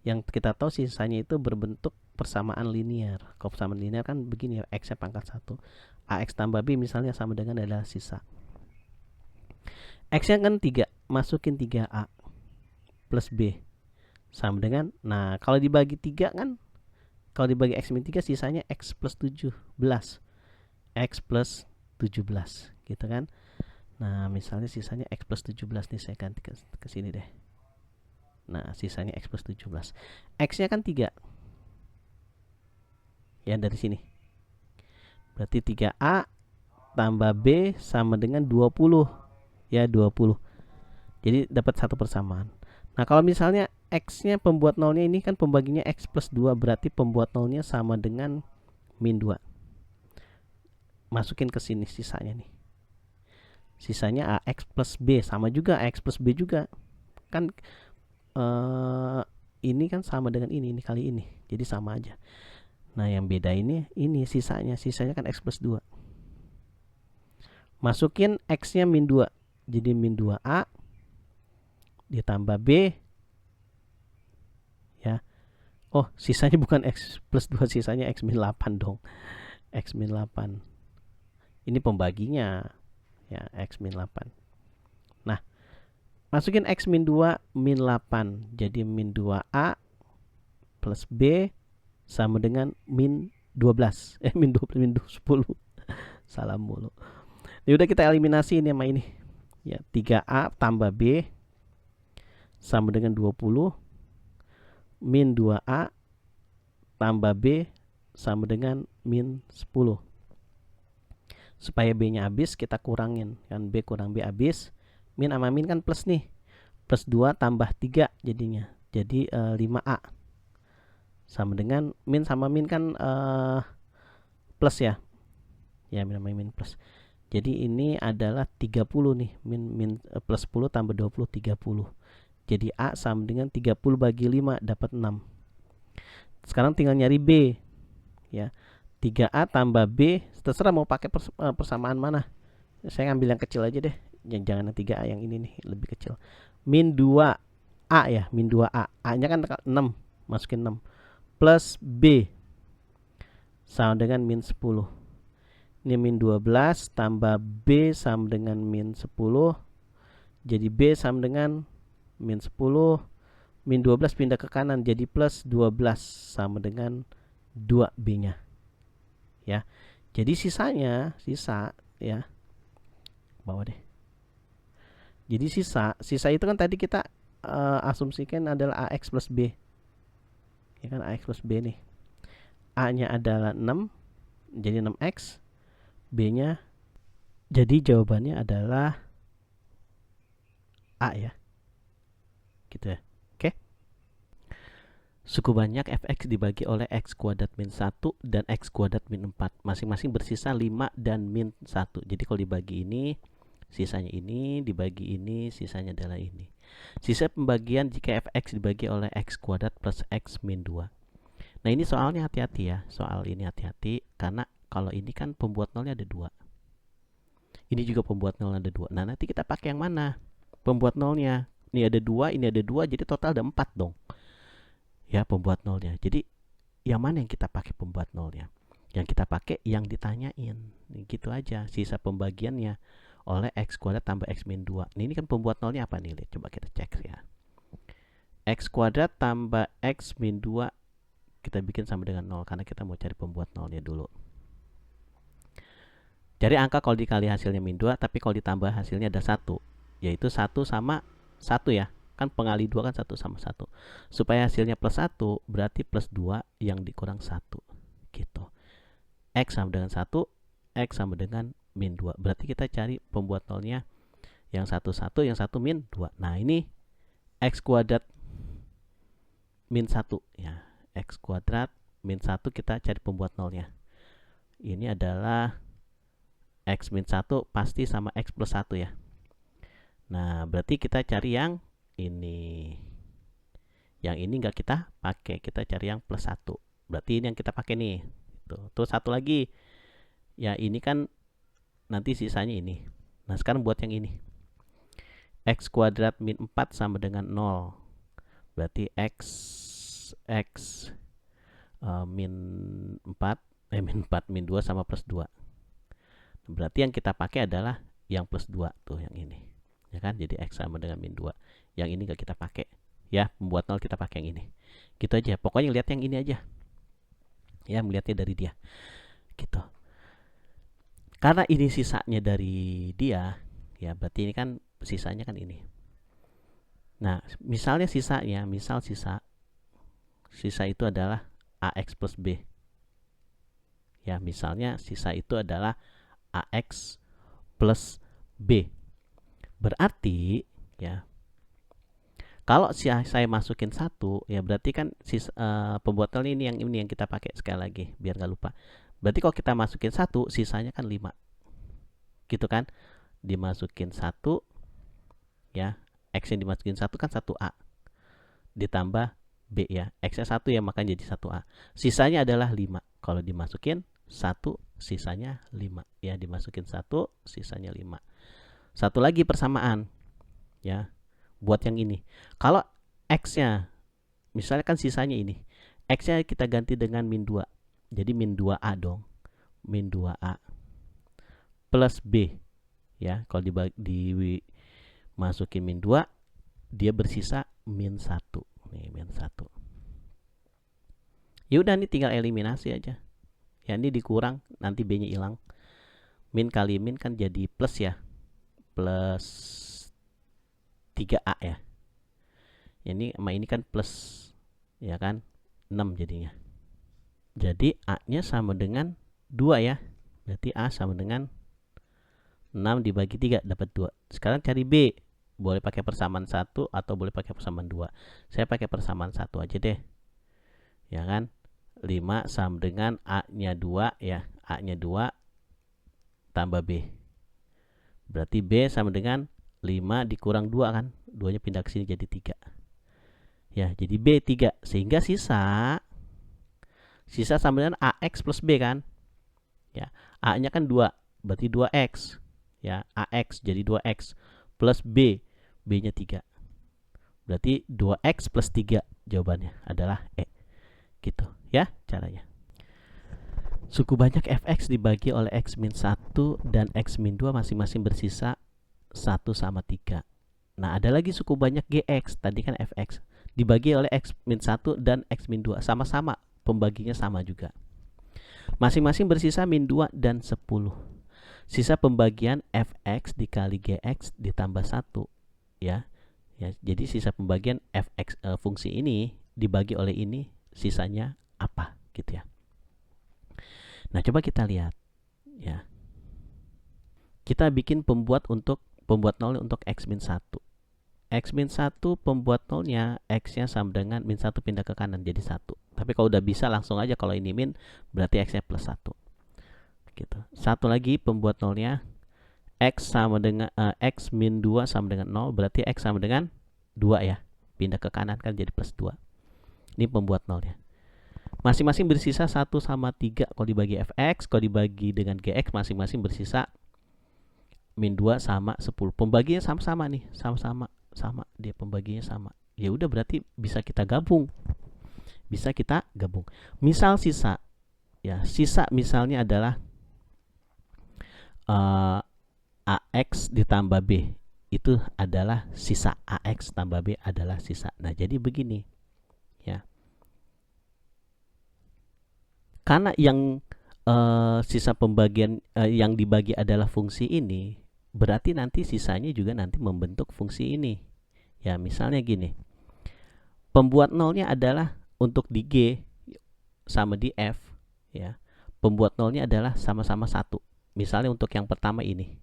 Yang kita tahu sisanya itu berbentuk persamaan linear. Kalau persamaan linear kan begini ya, X-nya pangkat 1. AX tambah B misalnya sama dengan adalah sisa. X-nya kan 3, masukin 3A plus B sama dengan, nah kalau dibagi 3 kan, kalau dibagi X min 3 sisanya X plus 17. X plus 17 gitu kan. Nah, misalnya sisanya X plus 17 nih, saya ganti ke sini deh. Nah, sisanya X plus 17. X-nya kan 3. Ya, dari sini. Berarti 3A tambah B sama dengan 20. Ya, 20. Jadi dapat satu persamaan. Nah, kalau misalnya X-nya pembuat nolnya ini kan pembaginya X plus 2. Berarti pembuat nolnya sama dengan min 2. Masukin ke sini sisanya nih. Sisanya AX plus B. Sama juga AX plus B juga. Kan ini kan sama dengan ini kali ini. Jadi sama aja. Nah, yang beda ini sisanya kan X plus 2. Masukin X-nya min 2. Jadi min 2A ditambah B. Ya. Oh, sisanya bukan X plus 2, sisanya X min 8 dong. X min 8. Ini pembaginya. Ya, X min 8. Nah, masukin X min 2 min 8. Jadi min 2A plus B sama dengan min 12. Min 12, min 10. Salah mulu. Ya udah, kita eliminasi ini sama ini. Ya, 3A tambah B sama dengan 20 min 2A tambah B sama dengan min 10. Supaya B-nya habis kita kurangin, kan B kurang B habis. Min sama min kan plus nih. Plus 2 tambah 3 jadinya. Jadi 5A. Sama dengan min sama min kan plus ya. Ya, min sama min plus. Jadi ini adalah 30 nih. Min plus 10 tambah 20 30. Jadi A sama dengan 30 bagi 5 dapat 6. Sekarang tinggal nyari B. Ya. 3A tambah B, terserah mau pakai persamaan mana. Saya ngambil yang kecil aja deh. Jangan yang 3A, yang ini nih lebih kecil. Min 2A ya, min 2A. A-nya kan 6, masukin 6. Plus B sama dengan min 10. Ini min 12 tambah B sama dengan min 10. Jadi B sama dengan min 10. Min 12 pindah ke kanan jadi plus 12 sama dengan 2B-nya. Ya. Jadi sisa ya. Bawah deh. Jadi sisa itu kan tadi kita asumsikan adalah AX plus B. Ya kan, AX plus B nih. A-nya adalah 6, jadi 6X. B-nya, jadi jawabannya adalah A ya. Gitu ya. Oke. Suku banyak fx dibagi oleh x kuadrat min 1 dan x kuadrat min 4. Masing-masing bersisa 5 dan min 1. Jadi kalau dibagi ini, sisanya ini, dibagi ini, sisanya adalah ini. Sisa pembagian jika fx dibagi oleh x kuadrat plus x min 2. Nah ini soalnya hati-hati ya. Soal ini hati-hati karena kalau ini kan pembuat nolnya ada 2. Ini juga pembuat nolnya ada 2. Nah nanti kita pakai yang mana? Pembuat nolnya. Ini ada 2, ini ada 2, jadi total ada 4 dong. Ya, pembuat nolnya. Jadi yang mana yang kita pakai pembuat nolnya? Yang kita pakai yang ditanyain. Gitu aja. Sisa pembagiannya oleh x kuadrat tambah x min 2. Ini kan pembuat nolnya apa nih? Coba kita cek ya. X kuadrat tambah x min 2 kita bikin sama dengan 0 karena kita mau cari pembuat nolnya dulu. Cari angka kalau dikali hasilnya min 2, tapi kalau ditambah hasilnya ada 1, yaitu 1 sama 1 ya. Kan pengali 2 kan 1 sama 1. Supaya hasilnya plus 1, berarti plus 2 yang dikurang 1. Gitu. X sama dengan 1, X sama dengan min 2. Berarti kita cari pembuat nolnya yang 1, 1, yang 1 min 2. Nah ini X kuadrat min 1 ya. X kuadrat min 1 kita cari pembuat nolnya. Ini adalah X min 1 pasti sama X plus 1 ya. Nah berarti kita cari yang ini. Yang ini nggak kita pakai, kita cari yang plus 1. Berarti ini yang kita pakai nih. Terus satu lagi. Ya ini kan nanti sisanya ini. Nah sekarang buat yang ini. X kuadrat min 4 sama dengan 0. Berarti X min 4, min 2 sama plus 2. Berarti yang kita pakai adalah yang plus 2 tuh, yang ini. Ya kan? Jadi X sama dengan min 2. Yang ini gak kita pakai. Ya, membuat 0 kita pakai yang ini. Gitu aja. Pokoknya lihat yang ini aja. Ya, melihatnya dari dia. Gitu. Karena ini sisanya dari dia, ya berarti ini kan sisanya kan ini. Nah, misalnya sisanya, sisa itu adalah AX plus B. Ya, misalnya sisa itu adalah AX plus B. Berarti ya kalau saya masukin 1 ya berarti kan pembuat nol ini yang kita pakai sekali lagi biar nggak lupa. Berarti kalau kita masukin 1 sisanya kan 5. Gitu kan? Dimasukin 1 ya. X yang dimasukin 1 kan 1A. Ditambah B ya. X-nya 1 ya makanya jadi 1A. Sisanya adalah 5. Kalau dimasukin 1 sisanya 5 ya, dimasukin 1 sisanya 5. Satu lagi persamaan ya buat yang ini. Kalau X-nya misalnya kan sisanya ini, X-nya kita ganti dengan min 2. Jadi min 2A dong. Min 2A plus B ya. Kalau dimasukin min 2 dia bersisa min 1. Nih min 1. Ya udah nih tinggal eliminasi aja. Ya ini dikurang, nanti B-nya hilang. Min kali min kan jadi plus ya. Plus 3A ya. Ini sama ini kan plus ya kan 6 jadinya. Jadi A-nya sama dengan 2 ya. Berarti A sama dengan 6 dibagi 3 dapat 2. Sekarang cari B. Boleh pakai persamaan 1 atau boleh pakai persamaan 2. Saya pakai persamaan 1 aja deh. Ya kan? 5 sama dengan A-nya 2 ya. A-nya 2 tambah B. Berarti B sama dengan 5 dikurang 2 kan. 2-nya pindah ke sini jadi 3. Ya, jadi B 3. Sehingga sisa sama dengan AX plus B kan. Ya, A-nya kan 2. Berarti 2X. Ya, AX jadi 2X plus B. B-nya 3. Berarti 2X plus 3 jawabannya adalah E. Gitu ya caranya. Suku banyak fx dibagi oleh x min 1 dan x min 2 masing-masing bersisa 1 sama 3. Nah, ada lagi suku banyak gx, tadi kan fx, dibagi oleh x min 1 dan x min 2. Sama-sama, pembaginya sama juga. Masing-masing bersisa min 2 dan 10. Sisa pembagian fx dikali gx ditambah 1. Ya, jadi sisa pembagian fx fungsi ini dibagi oleh ini, sisanya apa gitu ya. Nah, coba kita lihat ya. Kita bikin pembuat nolnya untuk x min 1. X min 1 pembuat nolnya, x-nya sama dengan min 1 pindah ke kanan jadi 1. Tapi kalau udah bisa langsung aja, kalau ini min berarti x-nya plus 1. Gitu. Satu lagi pembuat nolnya, x sama dengan x min 2 sama dengan 0, berarti x sama dengan 2 ya. Pindah ke kanan kan jadi plus 2. Ini pembuat nolnya. Masing-masing bersisa 1 sama 3 kalau dibagi fx, kalau dibagi dengan gx masing-masing bersisa min 2 sama 10. Pembagiannya sama-sama nih, sama-sama dia pembagiannya sama. Ya udah, berarti bisa kita gabung. Misal sisa ya, sisa misalnya adalah AX ditambah B. Itu adalah sisa, AX tambah B adalah sisa. Nah, jadi begini ya. Karena yang sisa pembagian yang dibagi adalah fungsi ini, berarti nanti sisanya juga nanti membentuk fungsi ini. Ya, misalnya gini. Pembuat nolnya adalah untuk di G sama di F ya. Pembuat nolnya adalah sama-sama 1. Misalnya untuk yang pertama ini,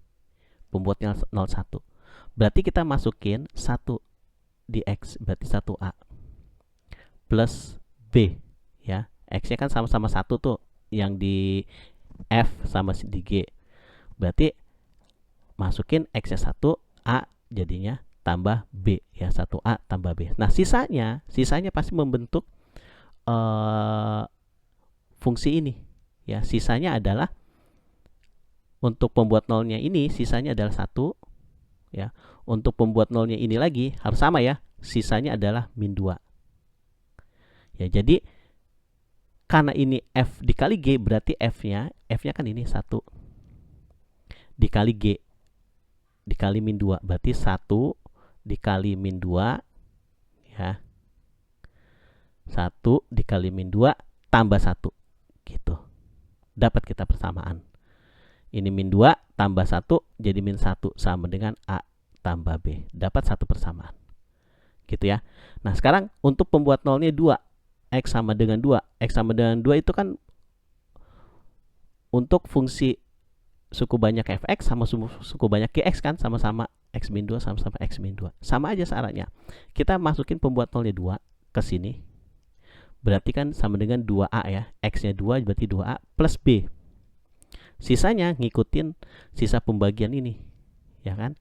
pembuatnya 01. Berarti kita masukin 1 di X, berarti 1A plus B ya. X-nya kan sama-sama 1 tuh, yang di F sama di G. Berarti masukin X-nya 1, A jadinya tambah B ya, 1A tambah B. Nah, sisanya pasti membentuk fungsi ini ya. Sisanya adalah untuk pembuat nolnya ini, sisanya adalah 1 ya. Untuk pembuat nolnya ini lagi harus sama ya, sisanya adalah min 2 ya. Jadi karena ini F dikali G, berarti F-nya kan ini 1 dikali G dikali min 2, berarti 1 dikali min 2 ya. 1 dikali min 2 tambah 1 gitu. Dapat kita persamaan. Ini min 2 tambah 1 jadi min 1 sama dengan A tambah B. Dapat satu persamaan. Gitu ya. Nah, sekarang untuk pembuat nolnya 2. X sama dengan 2. X sama dengan 2 itu kan untuk fungsi suku banyak fx sama suku banyak gx kan, sama-sama x min 2 sama-sama x min 2. Sama aja syaratnya. Kita masukin pembuat nolnya 2 ke sini. Berarti kan sama dengan 2A ya. X-nya 2 berarti 2A plus B. Sisanya ngikutin sisa pembagian ini. Ya kan?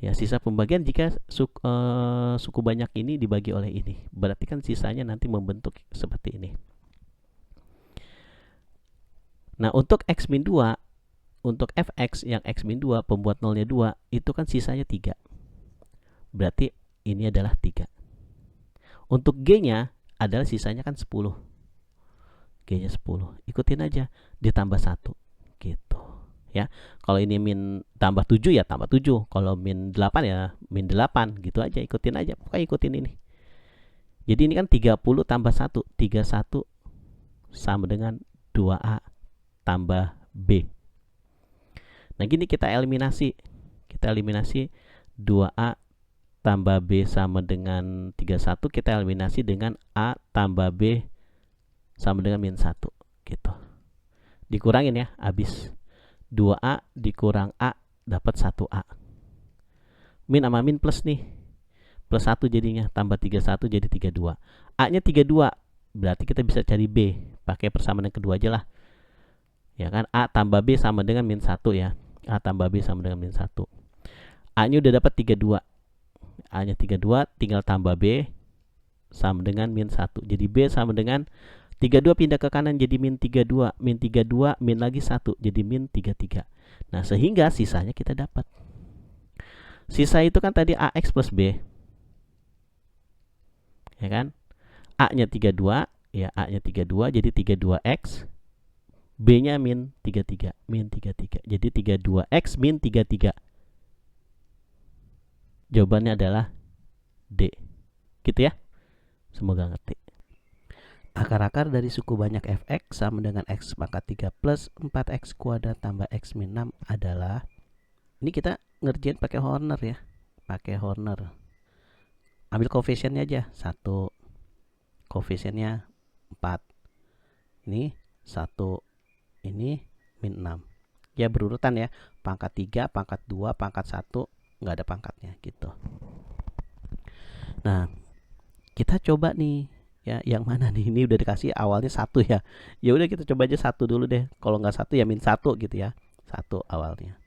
Ya, sisa pembagian jika suku banyak ini dibagi oleh ini. Berarti kan sisanya nanti membentuk seperti ini. Nah, untuk x min 2, untuk fx yang x min 2 pembuat nolnya 2, itu kan sisanya 3. Berarti ini adalah 3. Untuk g-nya adalah sisanya kan 10. G-nya 10. Ikutin aja, ditambah 1 gitu ya. Kalau ini min tambah 7 ya tambah 7. Kalau min 8 ya min 8 gitu aja, ikutin aja. Pokoknya ikutin ini. Jadi ini kan 30 tambah 1, 31 sama dengan 2A tambah B. Nah, gini kita eliminasi. 2A tambah B sama dengan 31, kita eliminasi dengan A tambah B sama dengan min 1. gitu. Dikurangin ya, habis 2A dikurang A dapat 1A. Min sama min plus nih, plus 1 jadinya, tambah 31 jadi 32. A nya 32, berarti kita bisa cari B, pakai persamaan yang kedua aja lah. Ya kan, A tambah B sama dengan min 1 ya. A tambah B sama dengan min 1. A nya udah dapat 32. A nya 32, tinggal tambah B sama dengan min 1. Jadi B sama dengan 32 pindah ke kanan jadi min 32. Min 32, min lagi 1 jadi min 33. Nah, sehingga sisanya kita dapat. Sisa itu kan tadi AX plus B. Ya kan? A nya 32, ya A nya 32 jadi 32X. B nya min 33, min 33. Jadi 32X min 33. Jawabannya adalah D. Gitu ya. Semoga ngerti. Akar-akar dari suku banyak fx sama dengan x pangkat 3 plus 4x kuadrat tambah x min 6 adalah, ini kita ngerjain pakai Horner ya. Pakai Horner. Ambil koefisiennya aja. 1. Koefisiennya 4. Ini 1. Ini min 6. Ya berurutan ya. Pangkat 3, pangkat 2, pangkat 1. Nggak ada pangkatnya gitu. Nah, kita coba nih ya, yang mana nih? Ini udah dikasih awalnya 1 ya. Ya udah kita coba aja 1 dulu deh. Kalau nggak 1 ya min 1 gitu ya. 1 awalnya.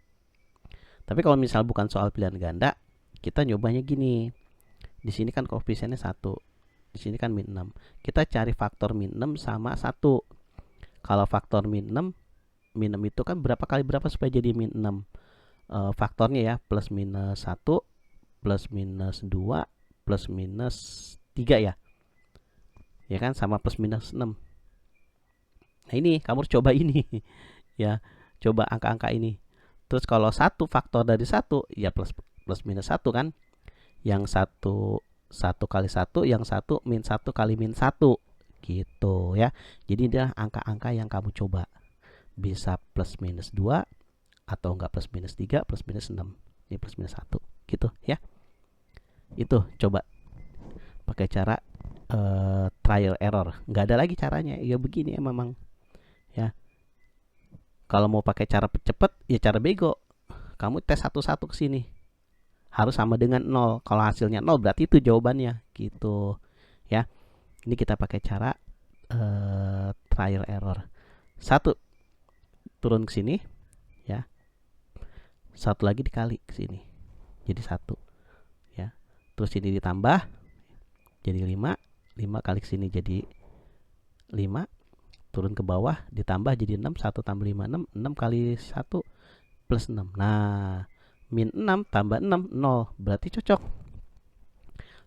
Tapi kalau misal bukan soal pilihan ganda, kita nyobanya gini. Di sini kan koefisiennya 1. Di sini kan min 6. Kita cari faktor min 6 sama 1. Kalau faktor min 6 itu kan berapa kali berapa supaya jadi min 6? Faktornya ya, plus minus 1, plus minus 2, plus minus 3 ya. Ya kan, sama plus minus 6. Nah ini, kamu harus coba ini. Ya, coba angka-angka ini. Terus kalau 1 faktor dari 1, ya plus minus 1 kan. Yang 1 kali 1, yang 1 min 1 kali min 1. Gitu ya. Jadi inilah angka-angka yang kamu coba. Bisa plus minus 2, atau enggak plus minus 3, plus minus 6. Ini plus minus 1. Gitu ya. Itu coba pakai cara trial error. Nggak ada lagi caranya. Ya begini ya memang. Ya. Kalau mau pakai cara cepet, ya cara bego. Kamu tes satu-satu ke sini. Harus sama dengan 0. Kalau hasilnya 0 berarti itu jawabannya. Gitu. Ya. Ini kita pakai cara trial error. 1 turun ke sini, ya. 1 lagi dikali ke sini. Jadi 1. Ya. Terus ini ditambah jadi 5. 5 kali ke sini jadi 5. Turun ke bawah ditambah jadi 6. 1 tambah 5 6. 6 kali 1 plus 6. Nah, min 6 tambah 6 0. Berarti cocok.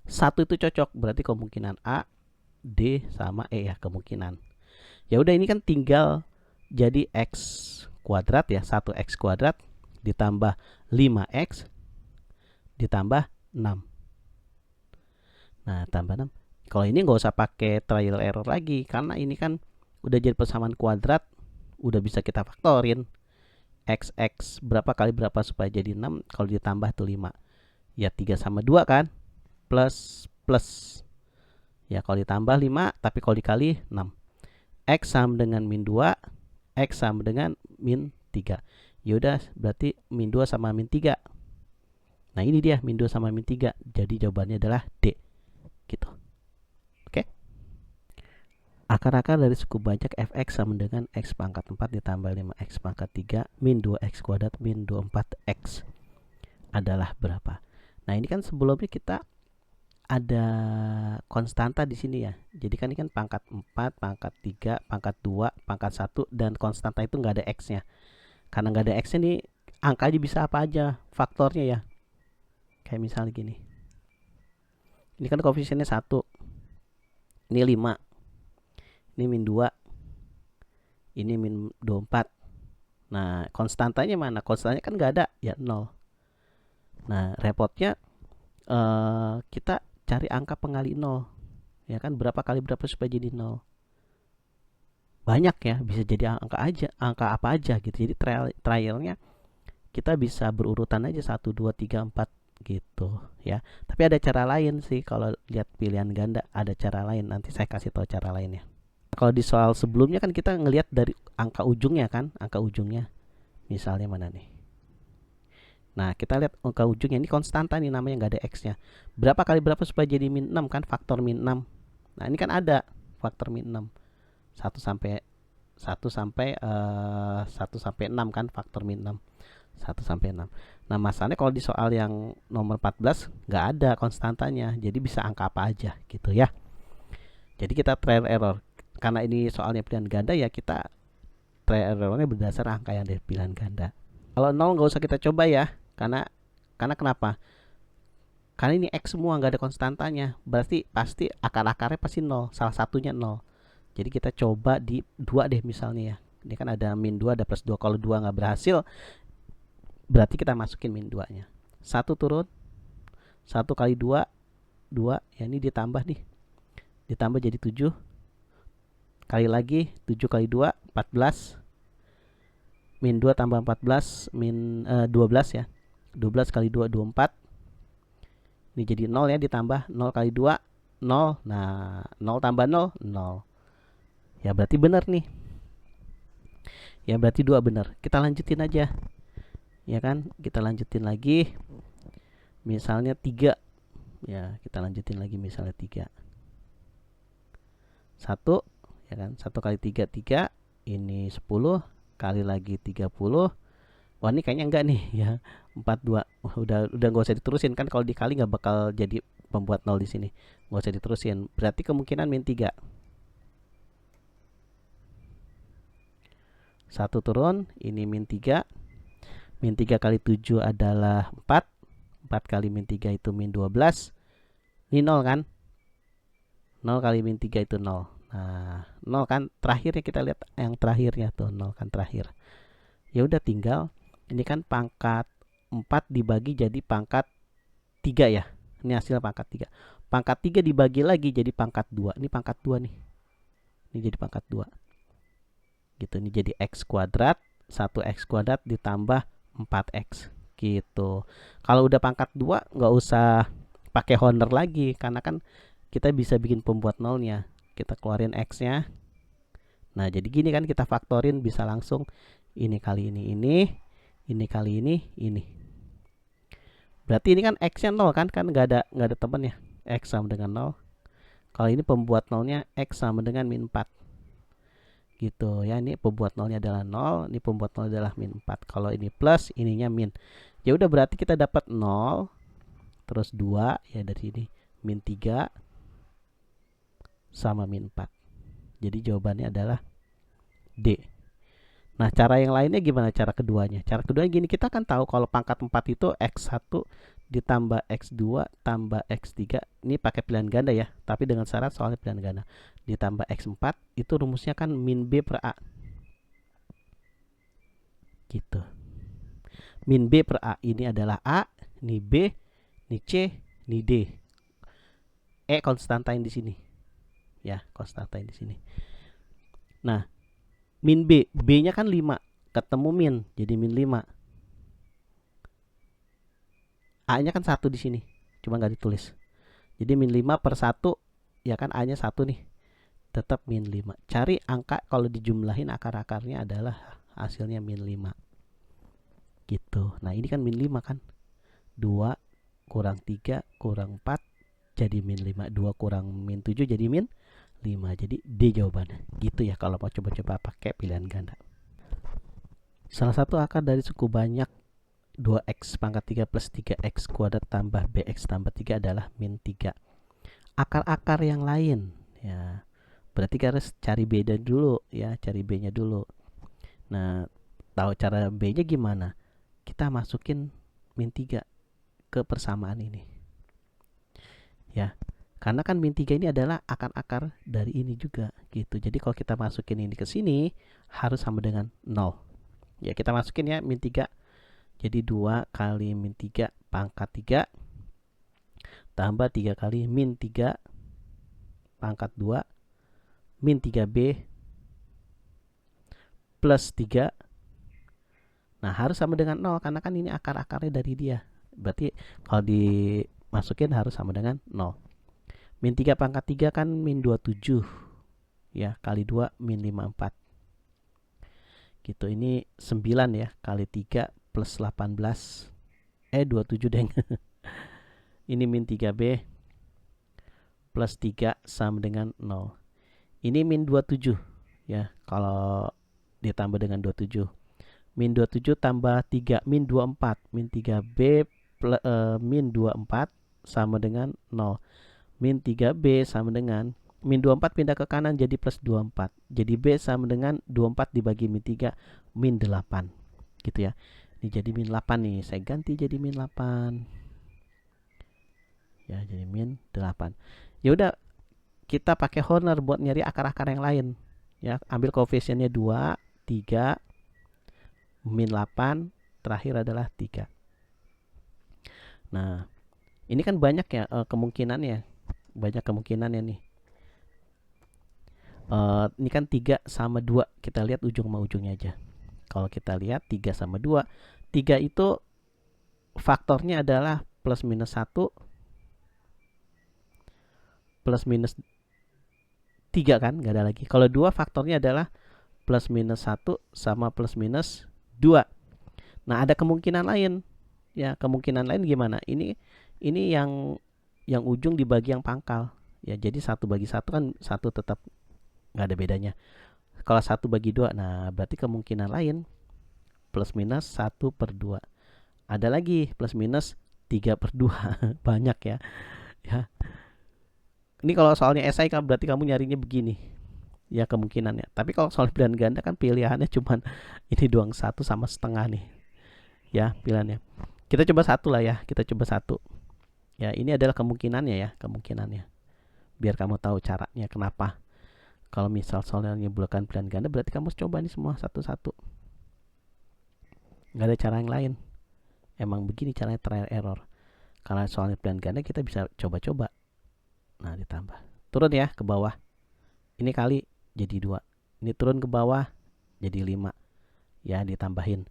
1 itu cocok. Berarti kemungkinan A, D sama E ya, kemungkinan. Ya udah, ini kan tinggal jadi X kuadrat ya. 1X kuadrat ditambah 5X ditambah 6. Nah, tambah 6. Kalau ini nggak usah pakai trial error lagi, karena ini kan udah jadi persamaan kuadrat, udah bisa kita faktorin. X berapa kali berapa supaya jadi 6, kalau ditambah tuh 5. Ya 3 sama 2 kan, plus. Ya kalau ditambah 5, tapi kalau dikali 6. X sama dengan min 2, X sama dengan min 3. Yaudah, berarti min 2 sama min 3. Nah ini dia, min 2 sama min 3. Jadi jawabannya adalah D. Gitu. Oke. Akar-akar dari suku banyak fx sama dengan x pangkat 4 ditambah 5x pangkat 3 min 2x kuadrat min 24x adalah berapa? Nah ini kan sebelumnya kita ada konstanta di sini ya. Jadi kan ini kan pangkat 4, pangkat 3, pangkat 2, pangkat 1, dan konstanta itu nggak ada x-nya. Karena nggak ada x-nya nih, angka aja bisa apa aja faktornya ya. Kayak misalnya gini. Ini kan koefisiennya 1. Ini 5. Ini min 2. Ini min 24. Nah, konstantanya mana? Konstantanya kan nggak ada, ya 0. Nah, repotnya kita cari angka pengali 0. Ya kan, berapa kali berapa supaya jadi 0? Banyak ya, bisa jadi angka apa aja gitu. Jadi trialnya kita bisa berurutan aja 1 2 3 4 gitu ya. Tapi ada cara lain sih, kalau lihat pilihan ganda ada cara lain. Nanti saya kasih tahu cara lainnya. kalau di soal sebelumnya kan kita ngelihat dari angka ujungnya kan, angka ujungnya. Misalnya mana nih? Nah, kita lihat angka ujungnya ini konstanta nih, namanya nggak ada x-nya. Berapa kali berapa supaya jadi min 6 kan, faktor min 6. Nah, ini kan ada faktor min 6. 1 sampai 1 sampai 6 kan, faktor min 6. 1 sampai 6. Nah, masalahnya kalau di soal yang nomor 14 nggak ada konstantanya. Jadi bisa angka apa aja gitu ya. Jadi kita trial error. Karena ini soalnya pilihan ganda ya, kita trial errornya berdasar angka yang dari pilihan ganda. Kalau 0 nggak usah kita coba ya. Karena kenapa? Karena ini x semua, nggak ada konstantanya. Berarti pasti akar-akarnya pasti 0. Salah satunya 0. Jadi kita coba di 2 deh misalnya ya. Ini kan ada min 2, ada plus 2. Kalau 2 nggak berhasil, berarti kita masukin min 2-nya. 1 turun. 1 kali 2, 2. Ya ini ditambah nih. Ditambah jadi 7. Kali lagi, 7 kali 2, 14. Min 2 tambah 14, min 12 ya. 12 kali 2, 24. Ini jadi 0 ya, ditambah 0 kali 2, 0. Nah, 0 tambah 0, 0. Ya berarti benar nih. Ya berarti 2 benar. Kita lanjutin aja. Ya kan? Kita lanjutin lagi. Misalnya 3. Ya, kita lanjutin lagi misalnya 3. 1, ya kan? 1 kali 3, 3. Ini 10. Kali lagi 30. Wah, ini kayaknya enggak nih ya. 42. Udah nggak usah diterusin kan, kalau dikali nggak bakal jadi pembuat 0 di sini. Nggak usah diterusin. Berarti kemungkinan min 3. 1 turun, ini min 3. Min 3 kali 7 adalah 4. 4 kali min 3 itu min 12. Ini 0 kan? 0 kali min 3 itu 0. Nah, 0 kan terakhirnya, kita lihat yang terakhirnya tuh 0 kan terakhir. Ya udah tinggal ini kan pangkat 4 dibagi jadi pangkat 3 ya. Ini hasil pangkat 3. Pangkat 3 dibagi lagi jadi pangkat 2. Ini pangkat 2 nih. Ini jadi pangkat 2. Gitu, ini jadi x kuadrat. 1x kuadrat ditambah 4x. Gitu. Kalau udah pangkat 2 nggak usah pakai honor lagi, karena kan kita bisa bikin pembuat nolnya. Kita keluarin x-nya. Nah, jadi gini kan, kita faktorin bisa langsung ini kali ini kali ini. Berarti ini kan x-nya 0 kan nggak ada temannya. X sama dengan 0. Kalau ini pembuat nolnya x sama dengan min 4. Gitu ya, ini pembuat nolnya adalah 0, ini pembuat nol adalah min 4. Kalau ini plus, ininya min. Ya udah, berarti kita dapat 0 terus 2 ya, dari sini min 3 sama min 4. Jadi jawabannya adalah D. Nah, cara yang lainnya gimana cara keduanya? Cara keduanya gini, kita kan tahu kalau pangkat 4 itu x1 ditambah x2 tambah x3. Ini pakai pilihan ganda ya, tapi dengan syarat soalnya pilihan ganda. Ditambah x4, itu rumusnya kan min b per a. Gitu. Min b per a, ini adalah a, ini b, ini c, ini d. E konstantain di sini. Ya, konstantain di sini. Nah, min b, b-nya kan 5, ketemu min, jadi min 5. A-nya kan 1 di sini, cuma nggak ditulis. Jadi min 5 per 1, ya kan A-nya 1 nih, tetap min 5. Cari angka kalau dijumlahin akar-akarnya adalah hasilnya min 5. Gitu. Nah, ini kan min 5 kan. 2 kurang 3 kurang 4 jadi min 5. 2 kurang min 7 jadi min 5. Jadi D jawabannya. Gitu ya kalau mau coba-coba pakai pilihan ganda. Salah satu akar dari suku banyak 2x pangkat 3 plus 3x kuadrat tambah bx tambah 3 adalah min 3. Akar-akar yang lain ya, berarti harus cari b-nya dulu ya, cari b-nya dulu. Nah, tahu cara b-nya gimana? Kita masukin min 3 ke persamaan ini. Ya. Karena kan min 3 ini adalah akar-akar dari ini juga gitu. Jadi kalau kita masukin ini ke sini harus sama dengan 0. Ya, kita masukin ya min 3. Jadi 2 kali min 3 pangkat 3 tambah 3 kali min 3 pangkat 2 min 3b plus 3. Nah, harus sama dengan 0 karena kan ini akar-akarnya dari dia. Berarti kalau dimasukin harus sama dengan 0. Min 3 pangkat 3 kan min 27. ya, kali 2 min 54. Gitu. Ini 9 ya, kali 3 plus 18. 27 deng. Ini min 3B plus 3 sama dengan 0. Ini min 27 ya, kalau ditambah dengan 27. Min 27 tambah 3 min 24. Min 3B plus, min 24 sama dengan 0. Min 3B sama dengan min 24 pindah ke kanan jadi plus 24. Jadi B sama dengan 24 dibagi min 3 min 8. Gitu ya. Ini jadi min 8 nih. Saya ganti jadi min 8. Ya, jadi min 8. Ya udah, kita pakai Horner buat nyari akar-akar yang lain. Ya, ambil koefisiennya 2, 3, min 8, terakhir adalah 3. Nah, ini kan banyak ya kemungkinannya. Banyak kemungkinannya nih. Ini kan 3 sama 2. Kita lihat ujung sama ujungnya aja. Kalau kita lihat 3 sama 2, 3 itu faktornya adalah plus minus 1 plus minus 3 kan, nggak ada lagi. Kalau 2 faktornya adalah plus minus 1 sama plus minus 2. Nah, ada kemungkinan lain. Ya, kemungkinan lain gimana? Ini yang ujung dibagi yang pangkal. Ya, jadi 1 bagi 1 kan 1 tetap nggak ada bedanya. Kalau 1 bagi 2, nah berarti kemungkinan lain plus minus 1 per 2. Ada lagi plus minus 3 per 2. Banyak ya. Ya. Ini kalau soalnya esai kan berarti kamu nyarinya begini. Ya, kemungkinannya. Tapi kalau soal pilihan ganda kan pilihannya cuman ini doang, 1 sama setengah nih. Ya, pilihannya. Kita coba 1 lah ya. Kita coba 1. Ya, ini adalah kemungkinannya ya, kemungkinannya. Biar kamu tahu caranya kenapa. Kalau misal soalnya bukan pilihan ganda, berarti kamu coba nih semua satu-satu. Nggak ada cara yang lain. Emang begini caranya, trial error. Karena soalnya pilihan ganda kita bisa coba-coba. Nah, ditambah. Turun ya ke bawah. Ini kali jadi 2. Ini turun ke bawah jadi 5. Ya, ditambahin.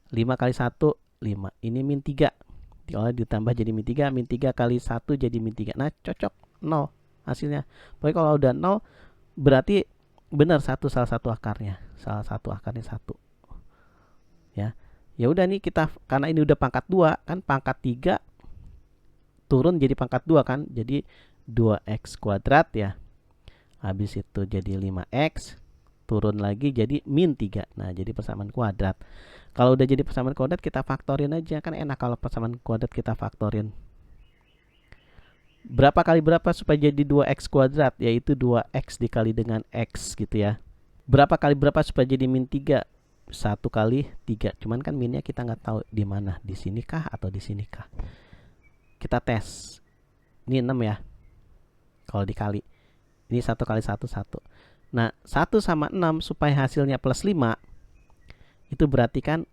5 kali 1, 5. Ini min 3. Kalau ditambah jadi min 3. Min 3 kali 1 jadi min 3. Nah, cocok. 0 hasilnya. Pokoknya kalau udah 0, berarti benar salah satu akarnya. Salah satu akarnya 1. Ya. Ya udah nih, kita karena ini udah pangkat 2, kan pangkat 3 turun jadi pangkat 2 kan. Jadi 2x kuadrat ya. Habis itu jadi 5x. Turun lagi jadi min 3. Nah, jadi persamaan kuadrat. Kalau udah jadi persamaan kuadrat, kita faktorin aja. Kan enak kalau persamaan kuadrat kita faktorin. Berapa kali berapa supaya jadi 2x kuadrat? Yaitu 2x dikali dengan x gitu ya. Berapa kali berapa supaya jadi min 3? 1 kali 3. Cuman kan minnya kita nggak tahu di mana. Di sini kah atau di sini kah? Kita tes. Ini 6 ya. Kalau dikali. Ini 1 kali 1, 1. Nah, 1 sama 6 supaya hasilnya plus 5. Itu berarti kan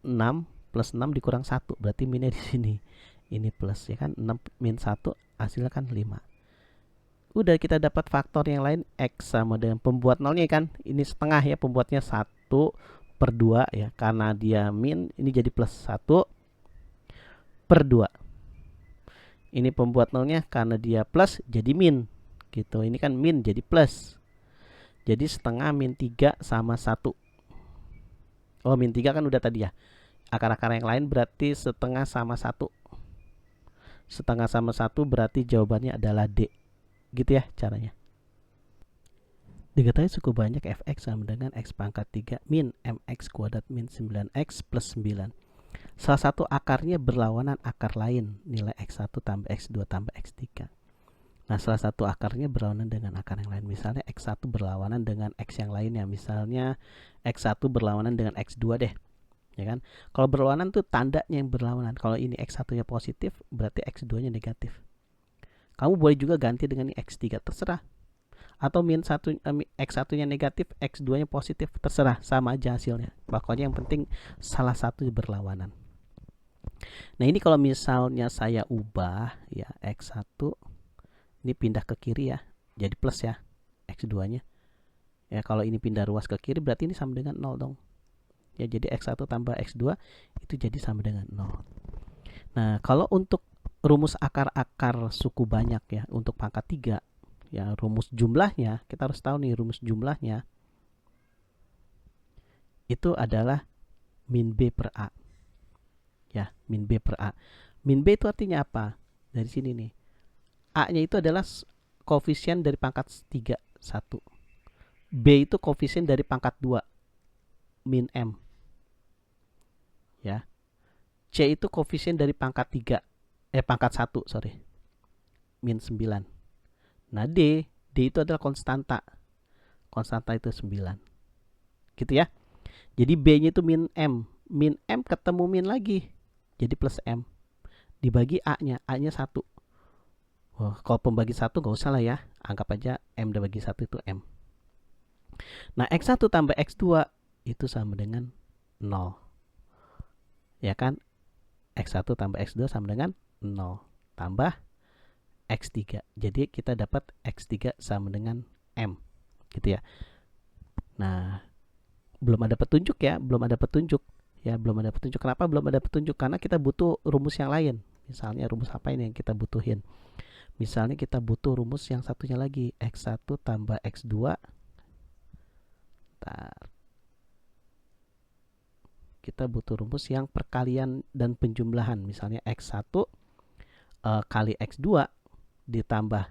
6 plus 6 dikurang 1. Berarti minnya di sini. Ini plus ya kan. 6 min 1 hasilnya kan 5. Udah, kita dapat faktor yang lain. X sama dengan pembuat nolnya kan. Ini setengah ya, pembuatnya 1 per 2 ya. Karena dia min, ini jadi plus 1 per 2. Ini pembuat nolnya karena dia plus jadi min gitu. Ini kan min jadi plus. Jadi setengah min 3 sama 1. Oh, min 3 kan udah tadi ya. Akar-akar yang lain berarti setengah sama 1. Setengah sama 1 berarti jawabannya adalah D. Gitu ya caranya. Diketahui suku banyak fx sama dengan x pangkat 3 min mx kuadrat min 9x plus 9. Salah satu akarnya berlawanan akar lain, nilai x1 tambah x2 tambah x3. Nah, salah satu akarnya berlawanan dengan akar yang lain. Misalnya x1 berlawanan dengan x yang lainnya. Misalnya x1 berlawanan dengan x2 deh. Ya kan? Kalau berlawanan tuh tandanya yang berlawanan. Kalau ini x1-nya positif, berarti x2-nya negatif. Kamu boleh juga ganti dengan x3, terserah. Atau x1-nya negatif, x2-nya positif, terserah, sama aja hasilnya. Pokoknya yang penting salah satu berlawanan. Nah, ini kalau misalnya saya ubah ya, x1 ini pindah ke kiri ya, jadi plus ya, x2-nya. Ya, kalau ini pindah ruas ke kiri berarti ini sama dengan 0 dong. Ya, jadi x1 tambah x2 itu jadi sama dengan 0. Nah, kalau untuk rumus akar-akar suku banyak ya, untuk pangkat 3 ya, rumus jumlahnya, kita harus tahu nih rumus jumlahnya itu adalah min B per A. Ya, min B per A. Min B itu artinya apa? Dari sini nih. A-nya itu adalah koefisien dari pangkat 3, 1. B itu koefisien dari pangkat 2, min M. Ya. C itu koefisien dari pangkat 3, pangkat 1, sorry. Min 9. Nah, D itu adalah konstanta. Konstanta itu 9. Gitu ya. Jadi B-nya itu min M. Min M ketemu min lagi. Jadi plus M. Dibagi A-nya. A-nya 1. Oh, kalau pembagi 1 gak usah lah ya. Anggap aja M dibagi 1 itu M. Nah, X1 tambah X2 itu sama dengan 0. Ya kan? X1 tambah X2 sama dengan 0. Tambah X3. Jadi kita dapat X3 sama dengan M. Gitu ya. Nah, belum ada petunjuk ya. Belum ada petunjuk. Ya, belum ada petunjuk. Kenapa belum ada petunjuk? Karena kita butuh rumus yang lain. Misalnya rumus apa ini yang kita butuhin? Misalnya kita butuh rumus yang satunya lagi. X1 tambah X2. Kita butuh rumus yang perkalian dan penjumlahan. Misalnya X1 kali X2 ditambah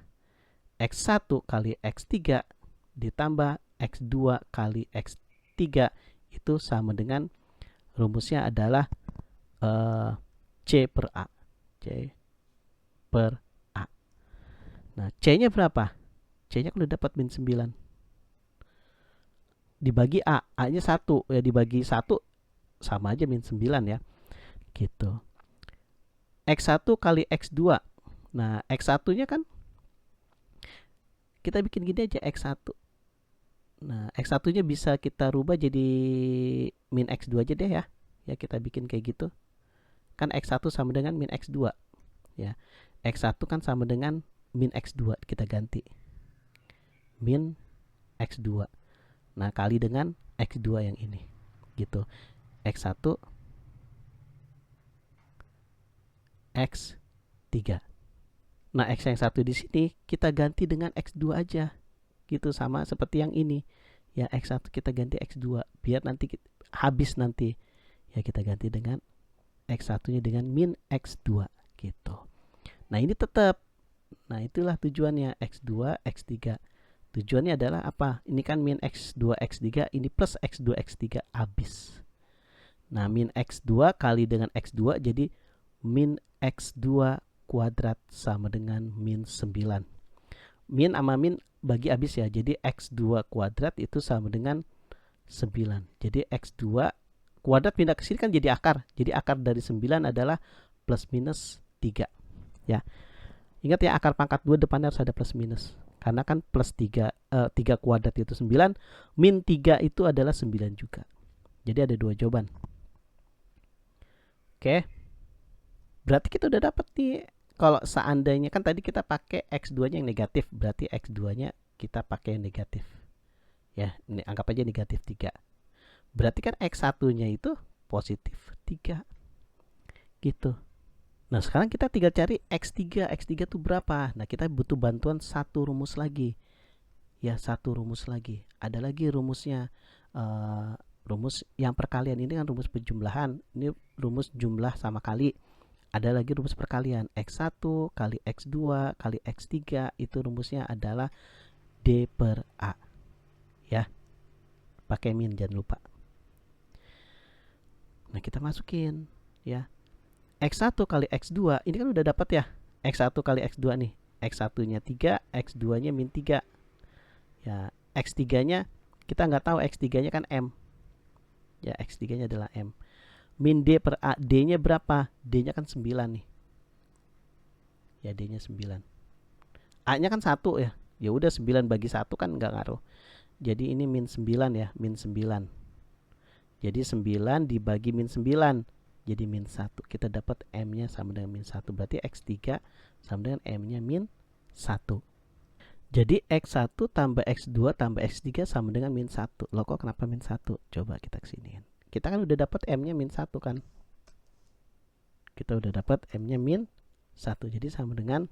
X1 kali X3 ditambah X2 kali X3 itu sama dengan rumusnya adalah C per A. C per A. Nah, C-nya berapa? C-nya kan udah dapat min 9. Dibagi A, A-nya 1. Ya, dibagi 1 sama aja min 9 ya. Gitu. X1 kali X2. Nah, X1-nya kan kita bikin gini aja, X1. Nah, X1-nya bisa kita rubah jadi min X2 aja deh ya. Ya, kita bikin kayak gitu. Kan X1 sama dengan min X2. Ya. X1 kan sama dengan min X2, kita ganti. Min X2. Nah, kali dengan X2 yang ini. Gitu. X1 X3. Nah, X yang 1 di sini kita ganti dengan X2 aja. Gitu, sama seperti yang ini. Ya, X1 kita ganti X2 biar nanti habis nanti. Ya, kita ganti dengan X1-nya dengan min X2 gitu. Nah, ini tetap. Nah, itulah tujuannya X2 X3. Tujuannya adalah apa? Ini kan min X2 X3, ini plus X2 X3 habis. Nah, min X2 kali dengan X2 jadi min X2 kuadrat sama dengan min 9. Min sama min bagi habis ya. Jadi X2 kuadrat itu sama dengan 9. Jadi X2 kuadrat pindah ke sini kan jadi akar. Jadi akar dari 9 adalah plus minus 3. Ya. Ingat ya, akar pangkat 2 depannya harus ada plus minus. Karena kan plus 3 kuadrat itu 9, min 3 itu adalah 9 juga. Jadi ada 2 jawaban. Oke. Berarti kita udah dapat nih. Kalau seandainya kan tadi kita pakai X2-nya yang negatif, berarti X2-nya kita pakai yang negatif. Ya, ini anggap aja negatif 3. Berarti kan X1-nya itu positif 3. Gitu. Nah, sekarang kita tinggal cari X3. X3 itu berapa? Nah, kita butuh bantuan satu rumus lagi. Ya, satu rumus lagi. Ada lagi rumusnya. Rumus yang perkalian ini kan rumus penjumlahan. Ini rumus jumlah sama kali. Ada lagi rumus perkalian. X1 kali X2 kali X3 itu rumusnya adalah D per A. Ya. Pakai min, jangan lupa. Nah, kita masukin ya. X1 kali X2 ini kan udah dapat ya. X1 kali X2 nih. X1-nya 3, X2-nya min 3. Ya, X3-nya kita nggak tahu, X3-nya kan M. Ya, X3-nya adalah M. Min D per A, D-nya berapa? D-nya kan 9 nih. Ya, D-nya 9. A-nya kan 1 ya. Ya udah 9 bagi 1 kan nggak ngaruh. Jadi ini min 9 ya, min 9. Jadi 9 dibagi min 9. Jadi min 1. Kita dapat M-nya sama dengan min 1. Berarti X3 sama dengan M-nya min 1. Jadi X1 tambah X2 tambah X3 sama dengan min 1. Loh, kok kenapa min 1? Coba kita kesiniin. Kita kan udah dapat M-nya min 1 kan. Kita udah dapat M-nya min 1. Jadi sama dengan,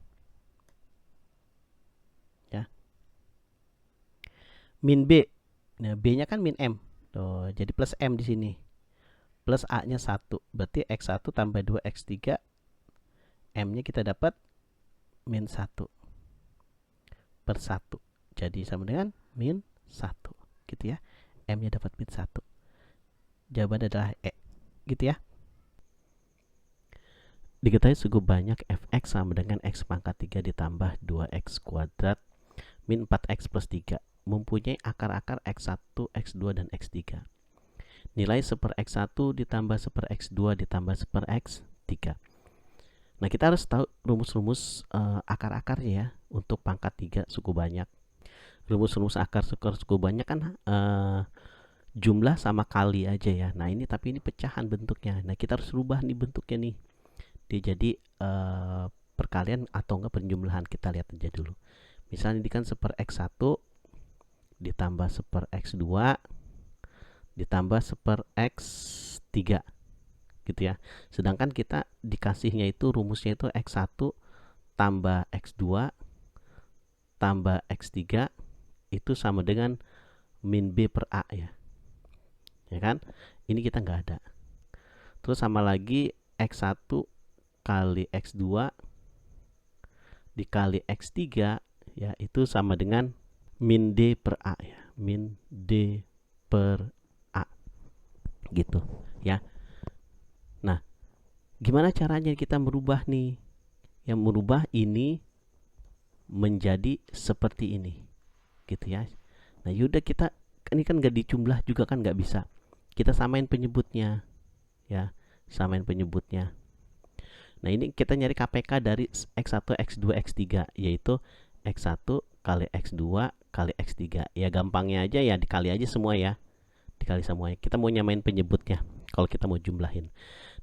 ya, min B. Nah, B-nya kan min M. Tuh, jadi plus M di sini. Plus A-nya 1. Berarti X1 tambah 2X3. M-nya kita dapat min 1 per 1. Jadi sama dengan min 1. Gitu ya. M-nya dapat min 1. Jawaban adalah E. Gitu ya. Diketahui cukup banyak fx sama dengan x pangkat 3 ditambah 2x kuadrat min 4x plus 3 mempunyai akar-akar x1, x2, dan x3. Nilai 1 per x1 ditambah 1 per x2 ditambah 1 per x3. Nah, kita harus tahu rumus-rumus akar-akarnya ya untuk pangkat 3 suku banyak. Rumus-rumus akar suku banyak kan jumlah sama kali aja ya. Nah, ini tapi ini pecahan bentuknya. Nah, kita harus rubah nih bentuknya nih. Dia jadi perkalian atau enggak penjumlahan. Kita lihat aja dulu. Misalnya ini kan 1 per x1 ditambah 1 per x2 ditambah 1 per x3 gitu ya. Sedangkan kita dikasihnya itu rumusnya itu x1 tambah x2 tambah x3 itu sama dengan min B per A ya. Ya kan? Ini kita nggak ada. Terus sama lagi x1 kali x2 dikali x3 ya, itu sama dengan min D per A ya, min D per A gitu ya. Nah, gimana caranya kita merubah nih? Yang merubah ini menjadi seperti ini gitu ya. Nah, yaudah kita ini kan nggak dijumlah juga kan nggak bisa. Kita samain penyebutnya ya, samain penyebutnya. Nah, ini kita nyari KPK dari X1, X2, X3, yaitu X1 kali X2 kali X3. Ya gampangnya aja ya, dikali aja semua ya. Dikali semuanya. Kita mau nyamain penyebutnya kalau kita mau jumlahin.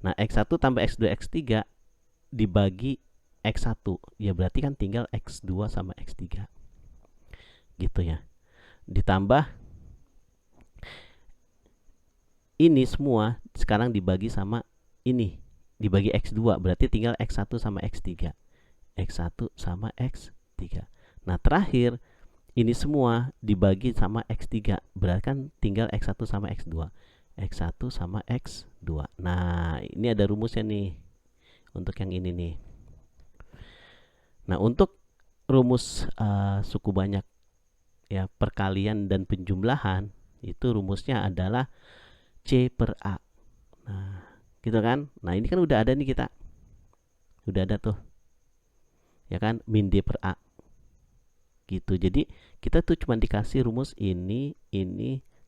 Nah, X1 tambah X2, X3 dibagi X1. Ya berarti kan tinggal X2 sama X3. Gitu ya. Ditambah ini semua sekarang dibagi sama ini. Dibagi X2 berarti tinggal X1 sama X3. X1 sama X3. Nah, terakhir ini semua dibagi sama X3 berarti kan tinggal X1 sama X2. X1 sama X2. Nah, ini ada rumusnya nih untuk yang ini nih. Nah, untuk rumus suku banyak ya, perkalian dan penjumlahan, itu rumusnya adalah C per A. Nah, gitu kan? Nah, ini kan udah ada nih kita. Udah ada tuh. Ya kan? Min D per A. Gitu. Jadi, kita tuh cuma dikasih rumus ini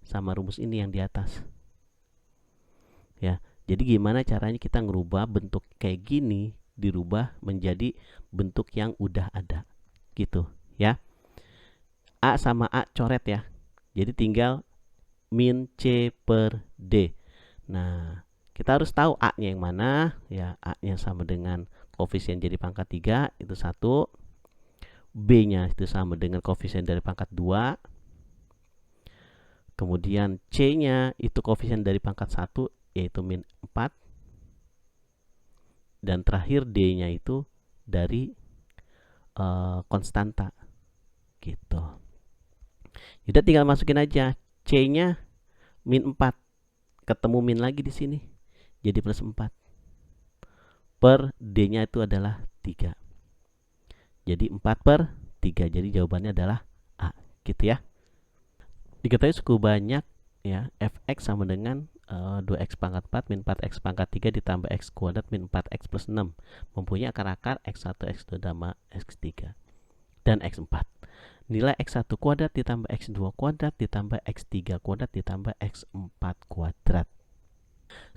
sama rumus ini yang di atas. Ya. Jadi gimana caranya kita ngerubah bentuk kayak gini dirubah menjadi bentuk yang udah ada. Gitu, ya. A sama A coret ya. Jadi tinggal min C per D. Nah, kita harus tahu A-nya yang mana ya. A-nya sama dengan koefisien jadi pangkat 3 itu 1. B-nya itu sama dengan koefisien dari pangkat 2. Kemudian C-nya itu koefisien dari pangkat 1 yaitu min 4. Dan terakhir D-nya itu dari konstanta. Gitu. Kita tinggal masukin aja C-nya min 4. Ketemu min lagi di sini. Jadi plus 4. Per D-nya itu adalah 3. Jadi 4 per 3. Jadi jawabannya adalah A. Gitu ya. Diketahui cukup banyak ya, fx sama dengan 2x pangkat 4 min 4x pangkat 3 ditambah x kuadrat min 4x plus 6 mempunyai akar-akar x1, x2 tambah x3 dan x4. Nilai x1 kuadrat ditambah x2 kuadrat ditambah x3 kuadrat ditambah x4 kuadrat.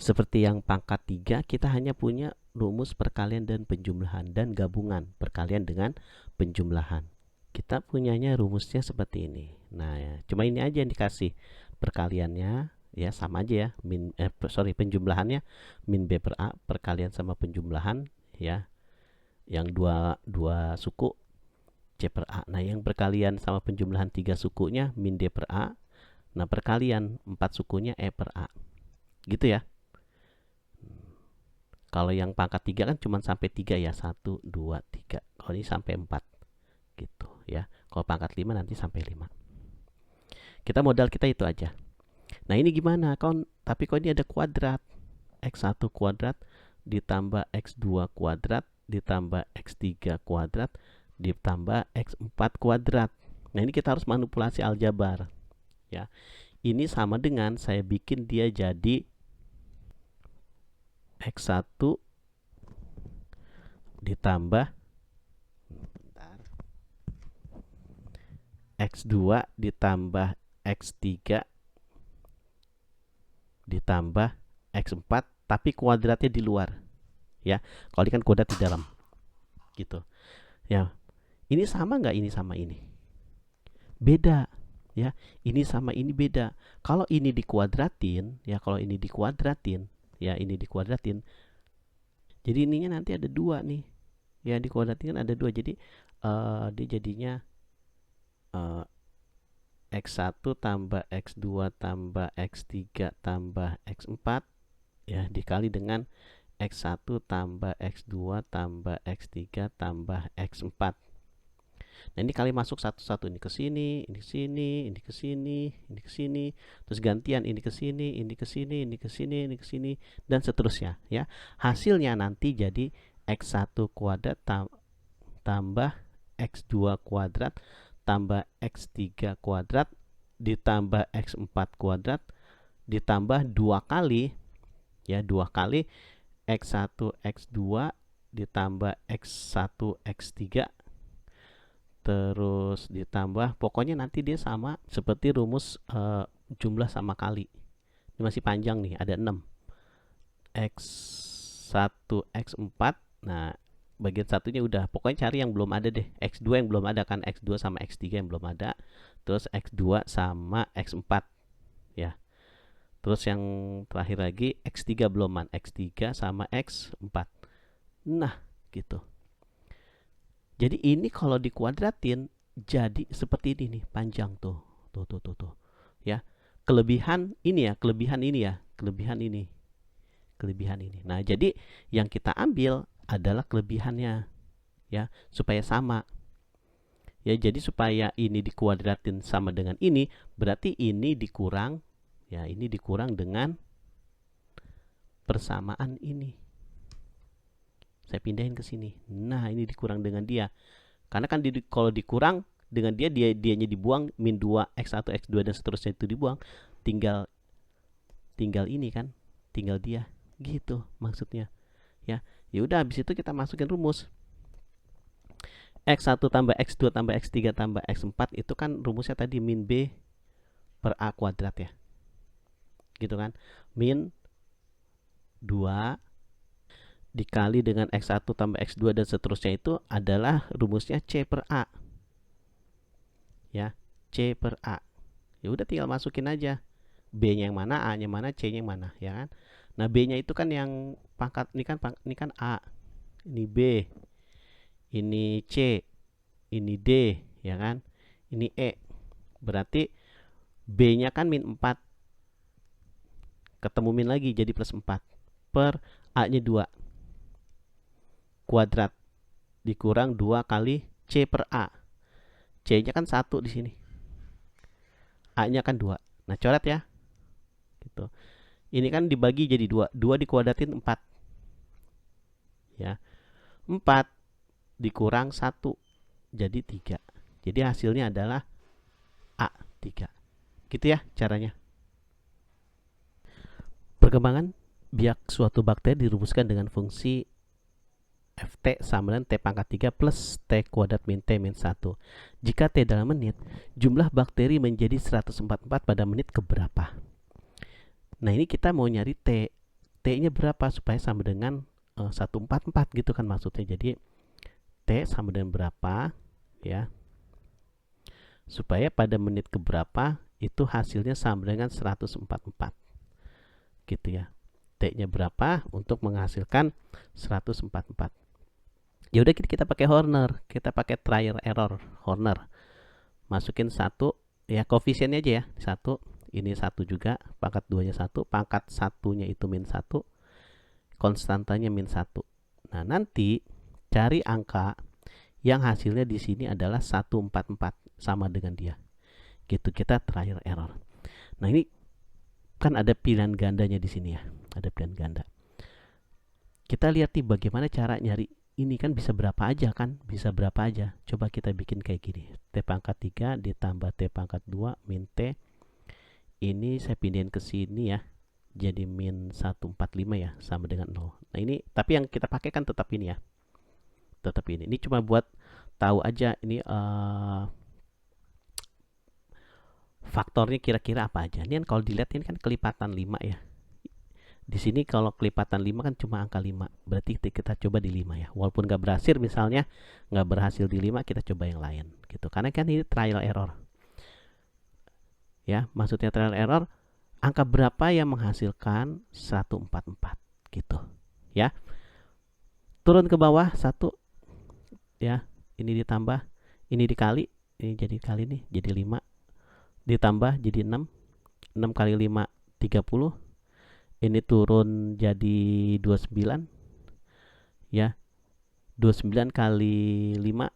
Seperti yang pangkat 3, kita hanya punya rumus perkalian dan penjumlahan dan gabungan perkalian dengan penjumlahan. Kita punyanya rumusnya seperti ini. Nah, ya, cuma ini aja yang dikasih. Perkaliannya ya sama aja ya. Penjumlahannya min B per A, perkalian sama penjumlahan ya. Yang dua suku C per A. Nah, yang perkalian sama penjumlahan 3 sukunya min D per A. Nah, perkalian 4 sukunya E per A. Gitu ya. Kalau yang pangkat 3 kan cuma sampai 3 ya. 1, 2, 3. Kalau ini sampai 4. Gitu ya. Kalau pangkat 5 nanti sampai 5. Modal kita itu aja. Nah ini gimana tapi kok ini ada kuadrat. X1 kuadrat ditambah X2 kuadrat ditambah X3 kuadrat ditambah X4 kuadrat. Nah ini kita harus manipulasi aljabar ya. Ini sama dengan saya bikin dia jadi X1 ditambah X2 ditambah X3 ditambah X4 tapi kuadratnya di luar ya. Kalau ini kan kuadrat di dalam gitu ya. Ini sama nggak ini sama ini? Beda ya. Ini sama ini beda. Kalau ini dikuadratin ya, ini dikuadratin, jadi ininya nanti ada 2 nih ya, dikuadratin kan ada 2, jadi dia jadinya X1 tambah X2 tambah X3 tambah X4 ya, dikali dengan X1 tambah X2 tambah X3 tambah X4. Nah ini kali masuk satu-satu, ini ke sini, ini ke sini, ini ke sini, ini ke sini, terus gantian ini ke sini, ini ke sini, ini ke sini, ini ke sini, dan seterusnya ya. Hasilnya nanti jadi X1 kuadrat tambah X2 kuadrat tambah X3 kuadrat ditambah X4 kuadrat ditambah 2 kali ya, 2 kali X1 X2 ditambah X1 X3 terus ditambah, pokoknya nanti dia sama seperti rumus jumlah sama kali. Ini masih panjang nih, ada 6 X1 X4. Nah bagian satunya udah, pokoknya cari yang belum ada deh. X2 yang belum ada kan, X2 sama X3 yang belum ada, terus X2 sama X4 ya. Terus yang terakhir lagi X3 beloman, X3 sama X4. Nah gitu. Jadi ini kalau dikuadratin jadi seperti ini nih, panjang tuh ya. Kelebihan ini ya. Nah jadi yang kita ambil adalah kelebihannya ya, supaya sama ya. Jadi supaya ini dikuadratin sama dengan ini, berarti ini dikurang ya, ini dikurang dengan persamaan ini. Saya pindahin ke sini. Nah ini dikurang dengan dia, karena kan kalau dikurang dengan dianya dibuang, min 2 X1 X2 dan seterusnya itu dibuang, tinggal ini kan, tinggal dia gitu maksudnya ya. Ya udah, habis itu kita masukin rumus X1 tambah X2 tambah X3 tambah X4 itu kan rumusnya tadi min B per A kuadrat ya, gitu kan. Min 2 dikali dengan X1 tambah X2 dan seterusnya itu adalah rumusnya C per A ya, C per A. Ya udah tinggal masukin aja B nya yang mana, A nya mana, C nya yang mana ya kan. Nah B nya itu kan yang pangkat ini kan A, ini B, ini C, ini D ya kan, ini E. Berarti B nya kan min 4, ketemu min lagi jadi plus 4 per A nya 2 kuadrat dikurang 2 kali C per A. C nya kan 1 di sini, A nya kan 2. Nah coret ya gitu. Ini kan dibagi jadi 2, 2 dikuadratin 4 ya, 4 dikurang 1 jadi 3. Jadi hasilnya adalah A3 gitu ya caranya. Perkembangan biak suatu bakteri dirumuskan dengan fungsi Ft sama dengan T pangkat 3 plus T kuadrat min T min 1. Jika T dalam menit, jumlah bakteri menjadi 144 pada menit keberapa? Nah ini kita mau nyari T, T nya berapa supaya sama dengan 144 gitu kan maksudnya. Jadi T sama dengan berapa ya, supaya pada menit keberapa itu hasilnya sama dengan 144 gitu ya. T nya berapa untuk menghasilkan 144. Ya udah kita pakai Horner, kita pakai trial error Horner. Masukin 1 ya, koefisiennya aja ya, 1, ini 1 juga, pangkat 2 nya 1, pangkat 1 nya itu min 1, konstantanya min 1. Nah nanti cari angka yang hasilnya di sini adalah 144 sama dengan dia. gitu, kita trial error. Nah ini kan ada pilihan gandanya di sini ya, ada pilihan ganda. Kita lihat nih bagaimana cara nyari ini, kan bisa berapa aja kan, bisa berapa aja. Coba kita bikin kayak gini, T pangkat 3 ditambah T pangkat 2 min T. Ini saya pindahin ke sini ya, jadi min 145 ya, sama dengan 0. Nah ini, tapi yang kita pakai kan tetap ini ya, tetap ini. Ini cuma buat tahu aja ini faktornya kira-kira apa aja. Ini kan kalau dilihat ini kan kelipatan 5 ya. Di sini kalau kelipatan 5 kan cuma angka 5. Berarti kita coba di 5 ya. Walaupun nggak berhasil, misalnya nggak berhasil di 5, kita coba yang lain gitu. Karena kan ini trial error. Ya, maksudnya trial error, angka berapa yang menghasilkan 144 gitu. Ya. Turun ke bawah 1 ya. Ini ditambah, ini dikali, ini jadi kali nih, jadi 5. Ditambah jadi 6. 6 kali 5 30. Ini turun jadi 29 ya, 29 kali 5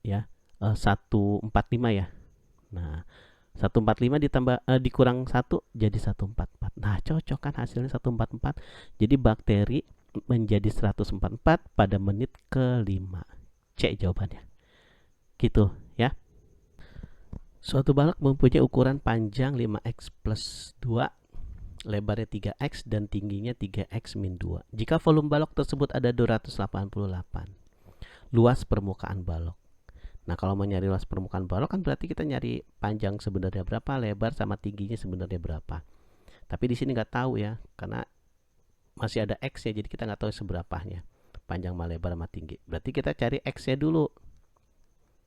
ya, 145 ya. Nah 145 ditambah dikurang 1 jadi 144. Nah cocok kan hasilnya 144. Jadi bakteri menjadi 144 pada menit ke-5. C jawabannya gitu ya. Suatu balok mempunyai ukuran panjang 5x plus 2, lebarnya 3x dan tingginya 3x min 2. Jika volume balok tersebut ada 288. Luas permukaan balok. Nah kalau mau nyari luas permukaan balok kan berarti kita nyari panjang sebenarnya berapa, lebar sama tingginya sebenarnya berapa. Tapi di sini nggak tahu ya, karena masih ada x ya, jadi kita nggak tahu seberapanya panjang sama lebar sama tinggi. Berarti kita cari x nya dulu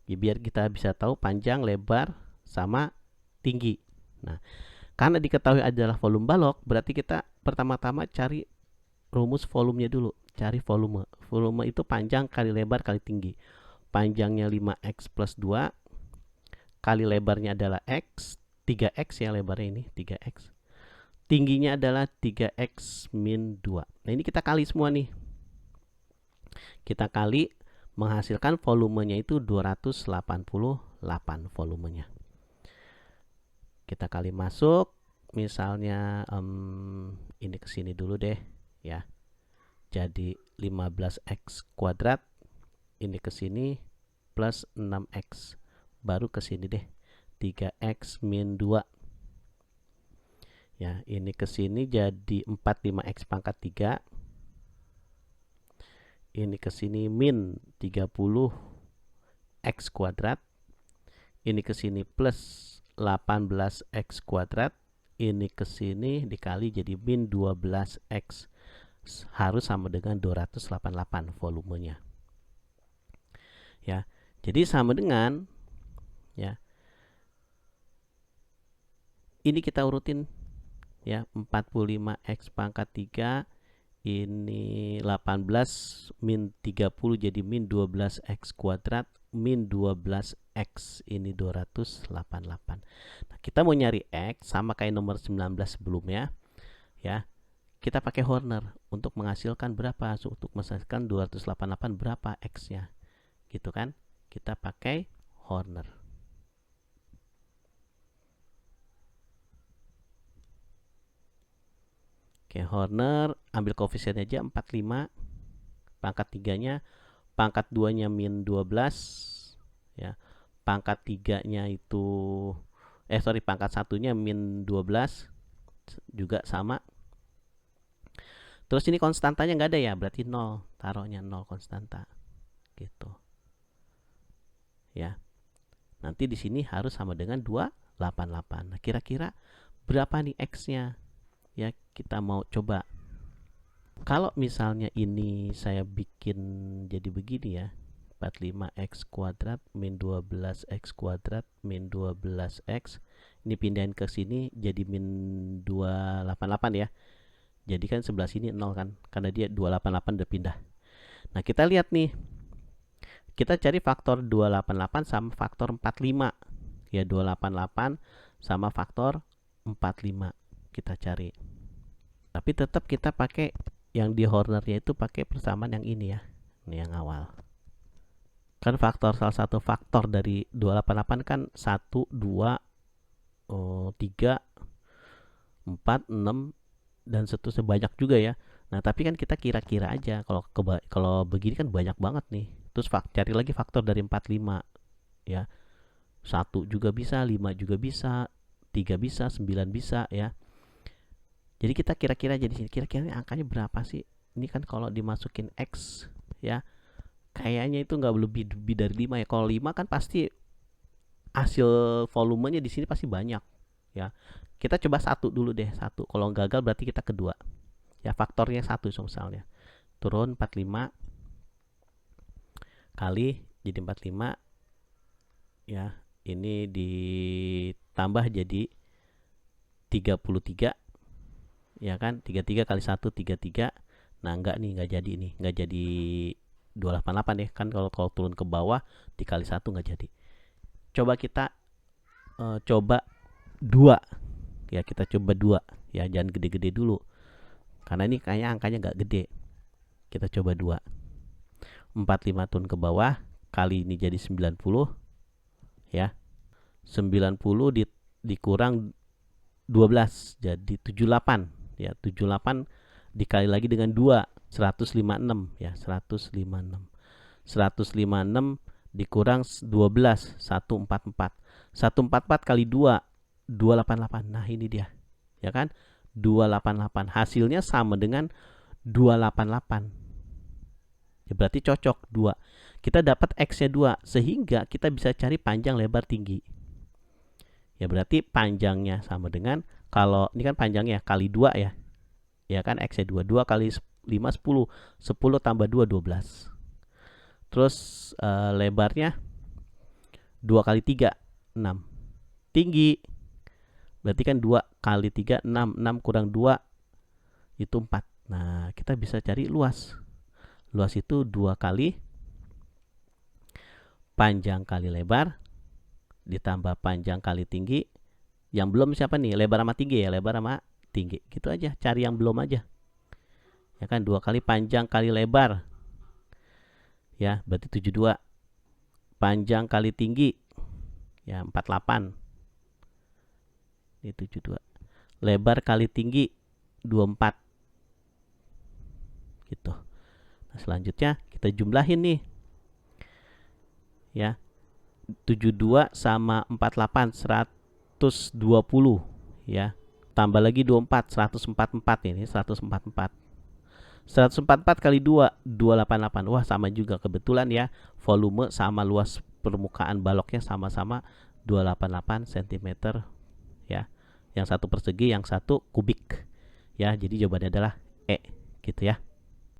ya, biar kita bisa tahu panjang, lebar sama tinggi. Nah karena diketahui adalah volume balok, berarti kita pertama-tama cari rumus volumenya dulu. Cari volume. Volume itu panjang kali lebar kali tinggi. Panjangnya 5x plus 2 kali lebarnya adalah x, 3x ya lebarnya ini, 3x. Tingginya adalah 3x min 2. Nah ini kita kali semua nih. Kita kali, menghasilkan volumenya itu 288 volumenya. Kita kali masuk, misalnya ini ke sini dulu deh ya. Jadi 15x kuadrat, ini ke sini plus 6x, baru ke sini deh 3x min 2. Ya, ini ke sini jadi 45x pangkat 3. Ini ke sini min 30x kuadrat. Ini ke sini plus 18x kuadrat. Ini ke sini dikali jadi min 12x, harus sama dengan 288 volumenya. Ya. Jadi sama dengan ya. Ini kita urutin ya, 45x pangkat 3, ini 18 min 30 jadi min 12x kuadrat min 12x, ini 288. Nah, kita mau nyari x sama kayak nomor 19 sebelumnya ya. Kita pakai Horner untuk menghasilkan berapa? Untuk menghasilkan 288 berapa x-nya? Gitu kan? Kita pakai Horner. Oke, Horner ambil koefisiennya aja 45. Pangkat 3-nya, pangkat 2-nya min 12 ya. Pangkat 3-nya itu pangkat 1-nya min 12 juga sama. Terus ini konstantanya nggak ada ya, berarti 0, taruhnya 0 konstanta gitu ya. Nanti di sini harus sama dengan 288. Nah, kira-kira berapa nih x-nya? Ya, kita mau coba. Kalau misalnya ini saya bikin jadi begini ya, 45x kuadrat min 12x kuadrat min 12x, ini pindahin ke sini jadi min 288 ya. Jadi kan sebelah sini 0 kan, karena dia 288 udah pindah. Nah kita lihat nih, kita cari faktor 288 sama faktor 45 ya. 288 sama faktor 45 kita cari. Tapi tetap kita pakai yang di Hornernya itu pakai persamaan yang ini ya, ini yang awal. Kan salah satu faktor dari 288 kan 1, 2, 3, 4, 6 dan seterusnya, banyak juga ya. Nah, tapi kan kita kira-kira aja, kalau begini kan banyak banget nih. Terus cari lagi faktor dari 4, 5 ya. 1 juga bisa, 5 juga bisa, 3 bisa, 9 bisa ya. Jadi kita kira-kira aja di sini, kira-kira angkanya berapa sih? Ini kan kalau dimasukin X ya, kayaknya itu nggak lebih dari 5 ya. Kalau 5 kan pasti hasil volumenya di sini pasti banyak ya. Kita coba 1 dulu deh, 1. Kalau gagal berarti kita kedua. Ya, faktornya 1 misalnya. Turun 45 kali jadi 45 ya. Ini ditambah jadi 33 ya kan, 33 kali 1 33. Nah, enggak nih, enggak jadi nih, enggak jadi 288 ya kan. Kalau turun ke bawah dikali 1 enggak jadi. Coba kita coba 2 ya, kita coba 2 ya, jangan gede-gede dulu karena ini kayaknya angkanya enggak gede. Kita coba 2, 45 turun ke bawah kali ini jadi 90 ya. 90 dikurang 12 jadi 78 ya. 78 dikali lagi dengan 2, 156 ya. 156 dikurang 12, 144. 144 kali 2, 288. Nah, ini dia ya kan, 288. Hasilnya sama dengan 288 ya, berarti cocok 2. Kita dapat X nya 2, sehingga kita bisa cari panjang, lebar, tinggi ya. Berarti panjangnya sama dengan, kalau ini kan panjangnya kali 2 ya, ya kan, X nya 2. 2 kali 5 10, 10 tambah 2 12. Terus lebarnya 2 kali 3 6. Tinggi berarti kan 2 kali 3 6, 6 kurang 2 itu 4. Nah, kita bisa cari luas. Luas itu 2 kali panjang kali lebar ditambah panjang kali tinggi. Yang belum siapa nih? Lebar sama tinggi ya, lebar sama tinggi. Gitu aja, cari yang belum aja. Ya kan, 2 kali panjang kali lebar. Ya, berarti 72. Panjang kali tinggi ya 48. Ini 72. Lebar kali tinggi 24. Gitu. Nah, selanjutnya kita jumlahin nih. Ya. 72 sama 48 120 ya. Tambah lagi 24 144 ini 144. 144 kali 2 288. Wah, sama juga kebetulan ya. Volume sama luas permukaan baloknya sama-sama 288 cm ya. Yang satu persegi, yang satu kubik ya. Jadi jawabannya adalah E gitu ya.